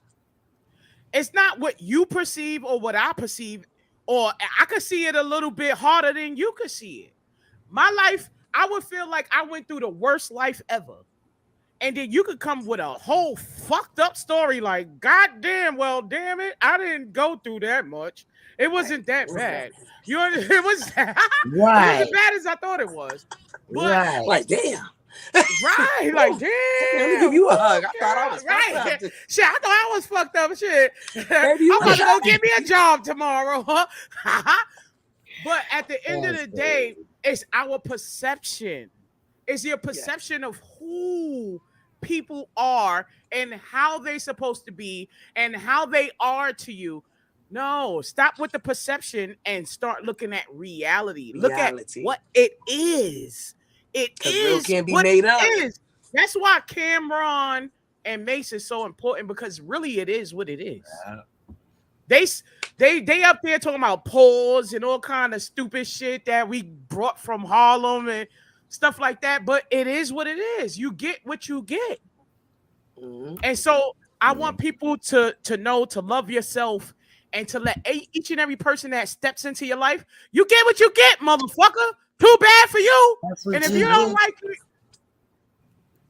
It's not what you perceive or what I perceive, or I could see it a little bit harder than you could see it. My life, I would feel like I went through the worst life ever. And then you could come with a whole fucked up story like, God damn, well, damn it, I didn't go through that much. It wasn't that bad. You know, it was right. It wasn't as bad as I thought it was. But, like, damn. Right, like, damn. Let me give you a hug. I thought I was fucked up. Shit, I thought I was fucked up. Shit. I'm about to go get me a job tomorrow. But at the end of the day, it's our perception. It's your perception of who people are and how they're supposed to be and how they are to you. No, stop with the perception and start looking at reality. Look at what it is. It is can't be what made it up. is. That's why Cameron and Mace is so important, because really it is what it is. They up there talking about pause and all kind of stupid shit that we brought from Harlem and stuff like that, but it is what it is. You get what you get. Mm-hmm. And so I want people to know to love yourself and to let each and every person that steps into your life, you get what you get, motherfucker. Too bad for you. And if you don't like it,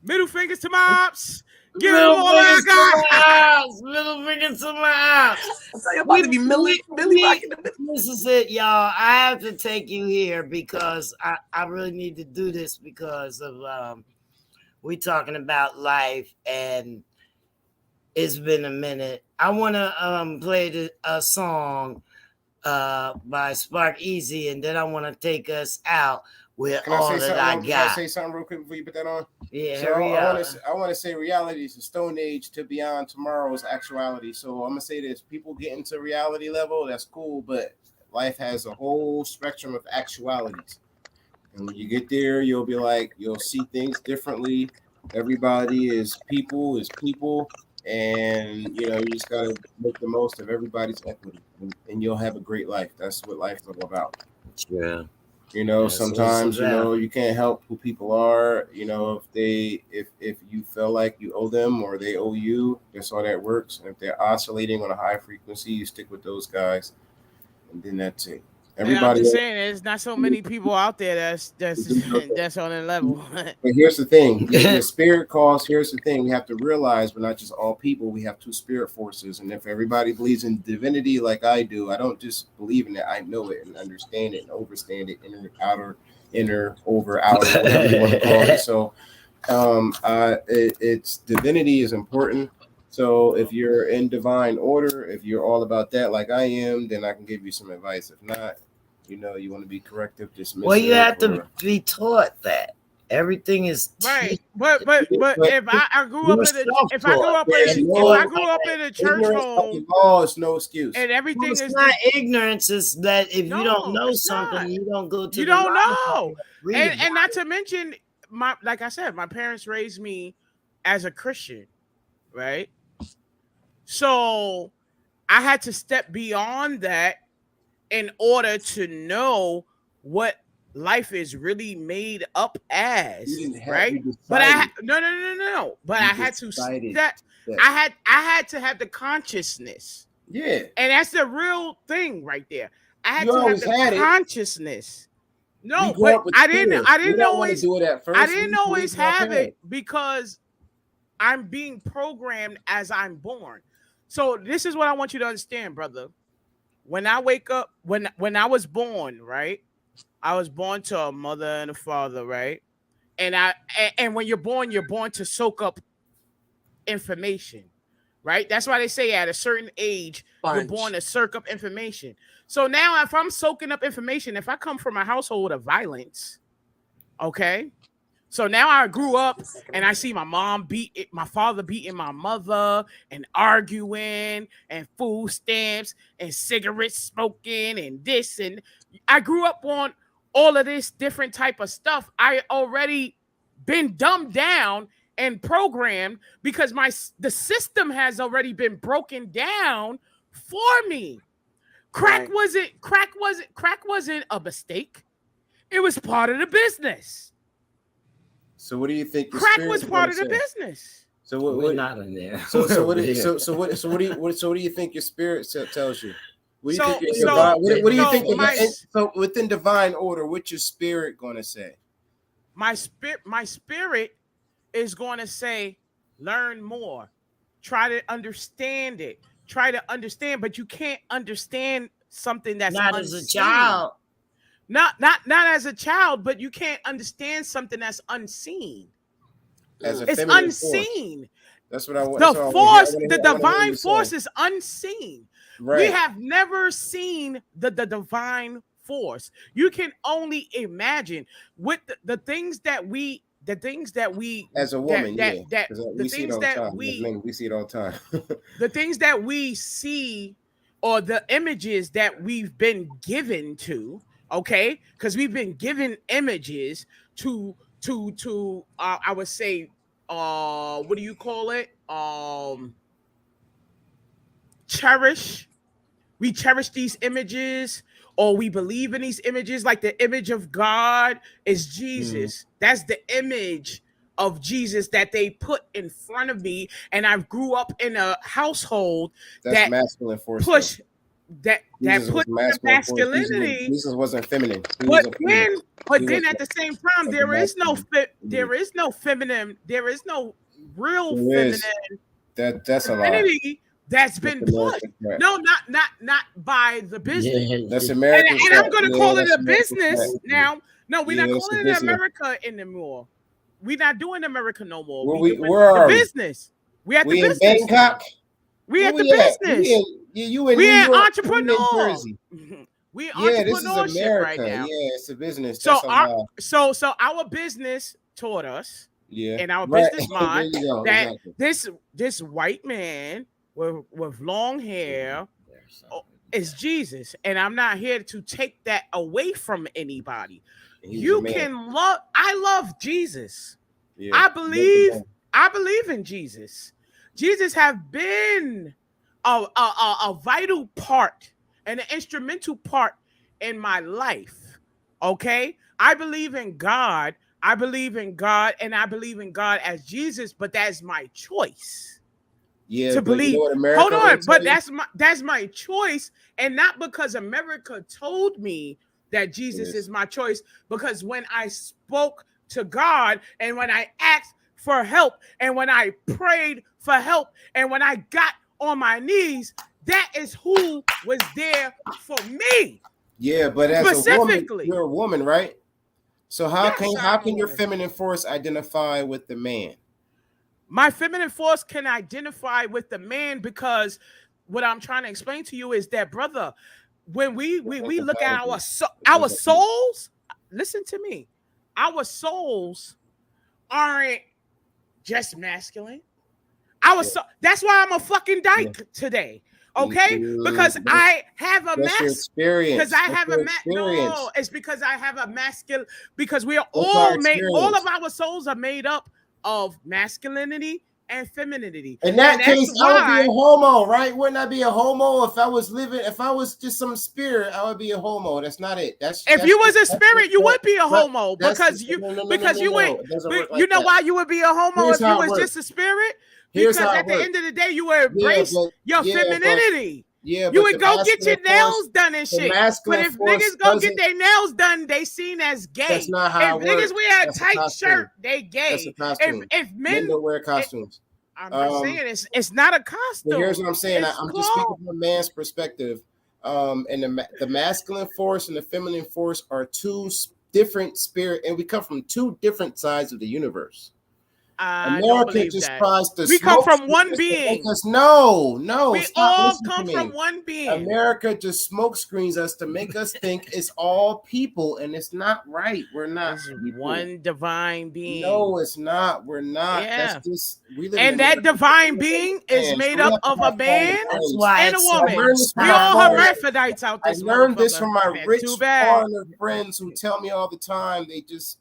middle fingers to my ops. Give them all I got. Middle fingers to my ops. I'm about to be Billy rocking the. This is it, y'all. I have to take you here because I really need to do this because of we talking about life and it's been a minute. I want to play a song by Spark Easy, and then I want to take us out with all that I got. Can I say something real quick before you put that on? Yeah, so I want to say reality is a stone age to beyond tomorrow's actuality. So I'm gonna say this: people get into reality level, that's cool, but life has a whole spectrum of actualities. And when you get there, you'll see things differently. Everybody is people, and you just gotta make the most of everybody's equity, and you'll have a great life. That's what life's all about. Yeah. Sometimes you can't help who people are. If you feel like you owe them or they owe you, that's all that works. And if they're oscillating on a high frequency, you stick with those guys, and then that's it. Everybody, I'm just saying, there's not so many people out there that's on that level. But here's the thing: your spirit calls. Here's the thing: we have to realize we're not just all people. We have two spirit forces, and if everybody believes in divinity like I do, I don't just believe in it. I know it and understand it and overstand it, inner, over, outer, whatever you want to call it. So, it's divinity is important. So if you're in divine order, if you're all about that like I am, then I can give you some advice. If not, you want to be corrective, dismissive. Well, you have to be taught that everything is right. But if I grew up in a church home, it's no excuse. And everything is not ignorance. Is that if you don't know something, you don't go to. You don't know, and not to mention like I said, my parents raised me as a Christian, right? So I had to step beyond that in order to know what life is really made up as, right? But no. But I had to I had to have the consciousness. Yeah. And that's the real thing right there. I had to have the consciousness. No, but I didn't always do it at first. I didn't always have it because I'm being programmed as I'm born. So this is what I want you to understand, brother. When I wake up, when I was born, right? I was born to a mother and a father, right? And when you're born to soak up information, right? That's why they say at a certain age, you're born to soak up information. So now if I'm soaking up information, if I come from a household of violence, okay? So now I grew up and I see my father beating my mother and arguing and food stamps and cigarette smoking and this. And I grew up on all of this different type of stuff. I already been dumbed down and programmed because the system has already been broken down for me. Crack wasn't a mistake. It was part of the business. So what do you think? Crack was part of the business. So we're not in there. So what do you think your spirit tells you? What do you think? So within divine order, what's your spirit going to say? My spirit is going to say, learn more, try to understand it, but you can't understand something that's not unseen. As a child. Not as a child, but you can't understand something that's unseen. It's unseen. Force. That's what I want. The divine force is unseen. Right. We have never seen the divine force. You can only imagine with the things that we the things that we as a woman, that we see it all the time. As men, we see it all the time. The things that we see, or the images that we've been given to, okay, because we've been given images to I would say, what do you call it? Cherish. We cherish these images, or we believe in these images. Like the image of God is Jesus. That's the image of Jesus that they put in front of me. And I grew up in a household that masculine force push that Jesus put masculinity. Jesus wasn't feminine. But then at the same time, there is no feminine. There is no real feminine. That's a lie. That's been pushed. No, not by the business. Yeah, that's American. And I'm going to call it a business now. No, we're not calling it America anymore. We're not doing America no more. Where are we? Business. We at the business. In Bangkok. We at the business. We in entrepreneur. We entrepreneurship right now. Yeah, it's a business. So our business taught us. Yeah. And our business mind that this white man with long hair is Jesus, and I'm not here to take that away from anybody. I love Jesus. Yeah. I believe in Jesus. Jesus have been a vital part and an instrumental part in my life. Okay, I believe in God. And I believe in God as Jesus, but that's my choice. Yeah, to believe. You know hold on, but that's my choice, and not because America told me that Jesus is my choice. Because when I spoke to God, and when I asked for help, and when I prayed for help, and when I got on my knees, that is who was there for me. Yeah, but as a woman, you're a woman, right? So how can your feminine force identify with the man? My feminine force can identify with the man, because what I'm trying to explain to you is that, brother, when we look at our souls, listen to me, our souls aren't just masculine. That's why I'm a fucking dyke today. Okay, because I have a masculine. Because I have a no, it's because I have a masculine. Because we are all made. All of our souls are made up of masculinity and femininity. In that case, I would be a homo, right? Wouldn't I be a homo if I was just some spirit? I would be a homo. That's not it. If you was a spirit, you would be a homo, because you would. You know why you would be a homo if you was just a spirit? Because at the end of the day, you would embrace your femininity. You would go get your nails done and shit. But if niggas go get their nails done, they seen as gay. That's not how it works. If niggas wear a tight shirt, they gay. If men don't wear costumes. I'm just saying it's not a costume. Here's what I'm saying. I'm just speaking from a man's perspective. And the masculine force and the feminine force are two different spirit, and we come from two different sides of the universe. America just tries to. We come from one being. No. We all come from one being. America just smoke screens us to make us think it's all people, and it's not right. We're not one divine being. No, it's not. We're not. Yeah. That's just we live. And that divine being is made up of a man and a woman. We all hermaphrodites out there. I learned this from my rich foreigner friends who tell me all the time. They just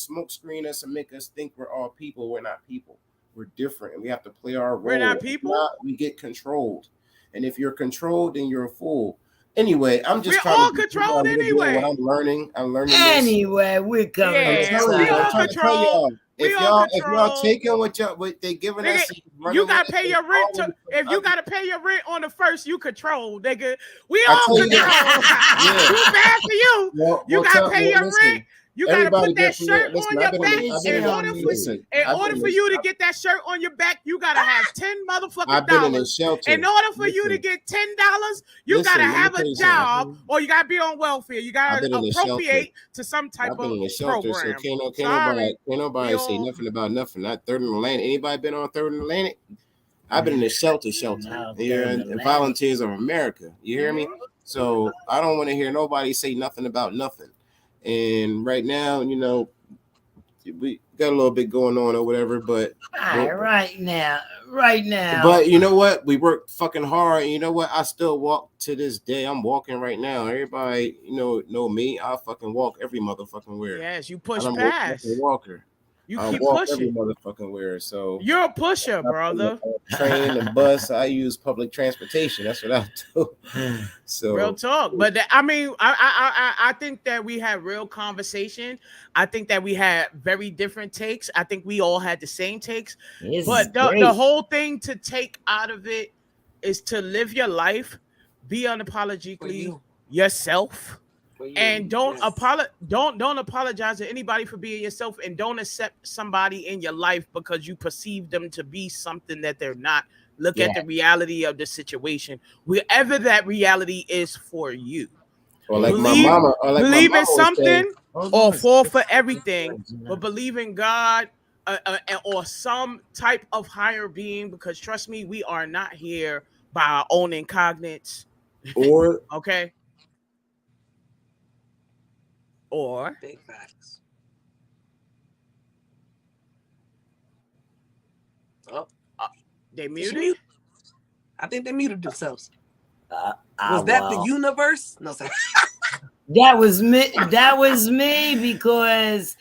smoke screen us and make us think we're all people. We're not people. We're different, and we have to play our role. We're not people. We get controlled, and if you're controlled, then you're a fool. Anyway, I'm just we're all controlled anyway. I'm learning. Anyway, we're coming. We all controlled. If y'all taking what they giving us, you gotta pay your rent. If you gotta pay your rent on the first, you control, nigga. We all control. Too bad for you. You gotta pay your rent. You gotta put that shirt on your back. In order for you to get that shirt on your back, you gotta have 10 motherfucking dollars. In order for you to get $10, you gotta have a job, or you gotta be on welfare. You gotta appropriate to some type of program. So can't nobody say nothing about nothing. Not Third and Atlantic. Anybody been on Third and Atlantic? I've been in the shelter. And Volunteers of America. You hear me? So I don't want to hear nobody say nothing about nothing. And right now, we got a little bit going on or whatever, but right now. But you know what? We worked fucking hard. And you know what? I still walk to this day. I'm walking right now. Everybody, know me. I fucking walk every motherfucking where. Yes, you push past. Walker. You I keep walk pushing. Every motherfucking where. So you're a pusher, brother. Train and bus. I use public transportation. That's what I do. So real talk. But I think that we had real conversation. I think that we had very different takes. I think we all had the same takes. But the whole thing to take out of it is to live your life, be unapologetically yourself. And don't apologize to anybody for being yourself, and don't accept somebody in your life because you perceive them to be something that they're not. Look at the reality of the situation, wherever that reality is for you. Or like believe in something or fall for everything, but believe in God or some type of higher being, because trust me, we are not here by our own incognites. Or okay. Or big facts. Oh, they muted. I think they muted themselves. Was that the universe? No, sorry. That was me. That was me because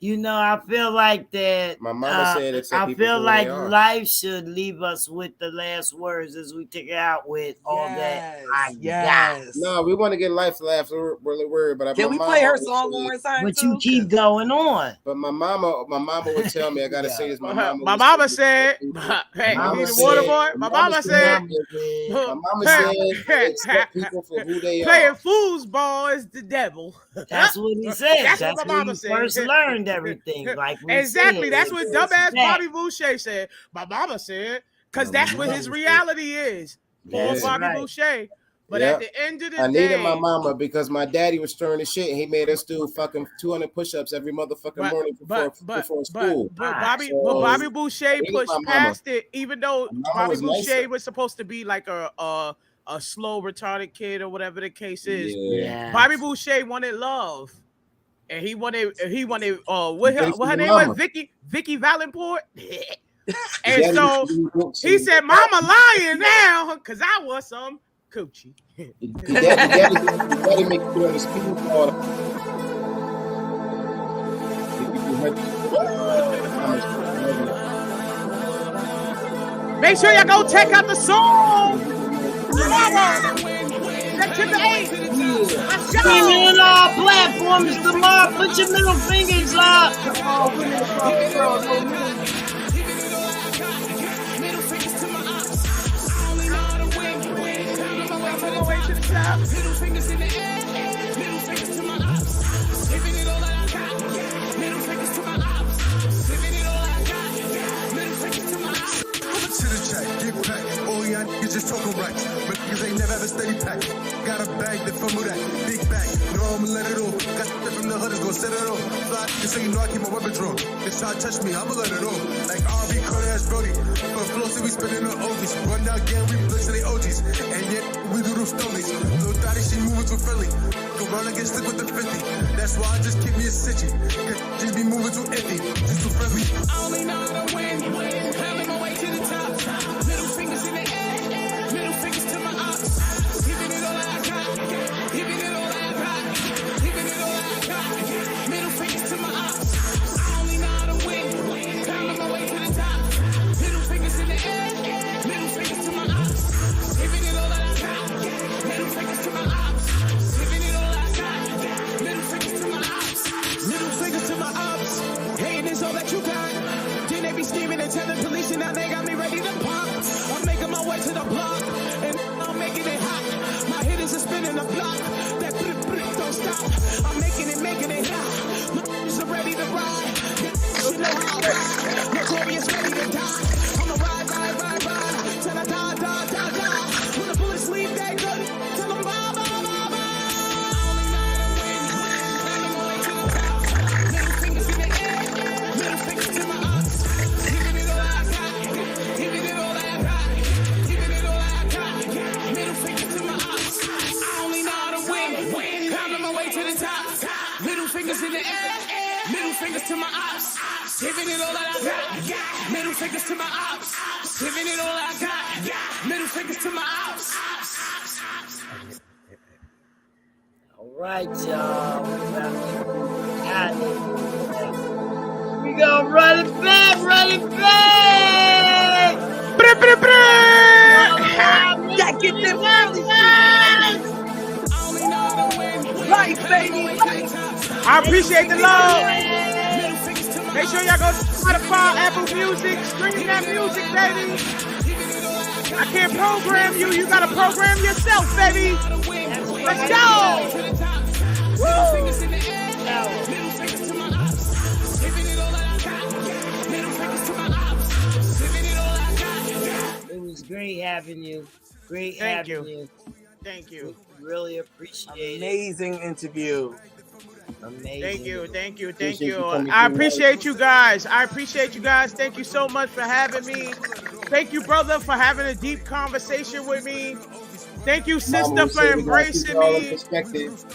I feel like that. My mama said it's. I feel like life should leave us with the last words as we take it out with all that I got. No, we want to get life laughs. We're really worried, but can we play her song one more time? But you keep going on. But my mama would tell me I gotta say this. My mama said, "Hey, you need a water boy." My mama said, people for who they playing foosball is the devil. That's what he said. That's what my mama said. First learned everything. Like exactly. That's what dumbass Bobby Boucher said. My mama said, because that's what his reality is. Poor Bobby Boucher. But at the end of the day, I needed my mama because my daddy was stirring the shit. And he made us do fucking 200 push-ups every motherfucking morning before school. But Bobby Boucher pushed past it, even though Bobby Boucher was supposed to be like a slow retarded kid or whatever the case is. Yeah. Bobby Boucher wanted love. And he wanted what her name was? Vicky Valencourt. And so he said, "Mama lying now because I want some coochie." Daddy make you on the speed card. Make sure y'all go check out the song. Let's go. On all platforms tomorrow. Put your middle fingers up. Middle fingers in the air, middle fingers to my ops. Giving it all that I got, middle fingers to my ops. Giving it all I got, middle fingers to my ops. To the check, get back. All y'all niggas just talking racks, but niggas ain't never have a steady pack. Got a bag that fumble that, big bag. No, I'ma let it off. Got shit from the hood, it's gon' set it off. Fly, just so you know I keep my weapon drawn. If try to touch me, I'ma let it off. Like R.B. Carter, that's Brody. For flossy, we spinning on oldies. Run down again, we blitzing the OGs. And yet, we do those stonies. Little Dottie, she moving too friendly. Go run against slick with the 50. That's why I just keep me a city. Cause just be moving too iffy. Just too friendly. I only know how to win. Having my way to the top. Middle fingers in the air. Middle fingers to my ops. Giving it all I got. Giving it all I got. Giving it all I got. Middle fingers to my ops. I only know how to win. Having my way to the top. Middle fingers in the air. Middle fingers to my ops. Giving it all I got. Middle fingers to my ops. Giving it all I got. Middle fingers to my ops. Middle fingers to my ops. Hating is all that you got. Then they be fingers to my ops. Giving it all I got. Middle fingers to my ops. All right, y'all. We gonna run it back, run it back. Yeah, get them early. Life, baby. I appreciate the love. Make sure y'all go to Spotify, Apple Music, stream that music, baby. I can't program you. You gotta program yourself, baby. Let's go. Woo. It was great having you. Great having you. Thank you. Really appreciate Amazing interview. Amazing. Thank you. I appreciate you guys. Thank you so much for having me. Thank you, brother, for having a deep conversation with me. Thank you, sister, for embracing me.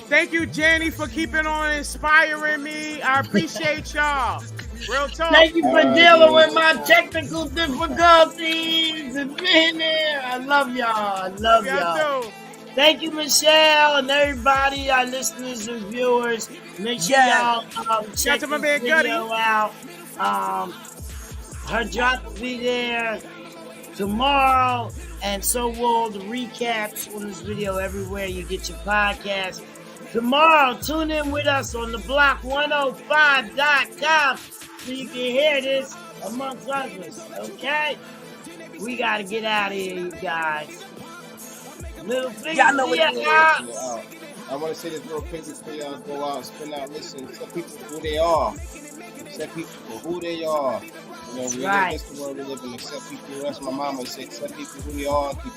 Thank you, Jenny, for keeping on inspiring me. I appreciate y'all. Real talk. Thank you for dealing with my technical difficulties and being there. I love y'all. I love y'all. Too. Thank you, Michelle, and everybody, our listeners and viewers. Make sure y'all check the video out. Her drop will be there tomorrow, and so will the recaps on this video everywhere you get your podcast. Tomorrow, tune in with us on the block105.com so you can hear this amongst others, okay? We got to get out of here, you guys. Little thing. Y'all know what it is. I want to say this real quick before y'all go out, spin out, listen. Tell people who they are. Accept people for who they are. You know, we live this the world we live in. Accept people. That's my mama said. Accept people who they are. Keep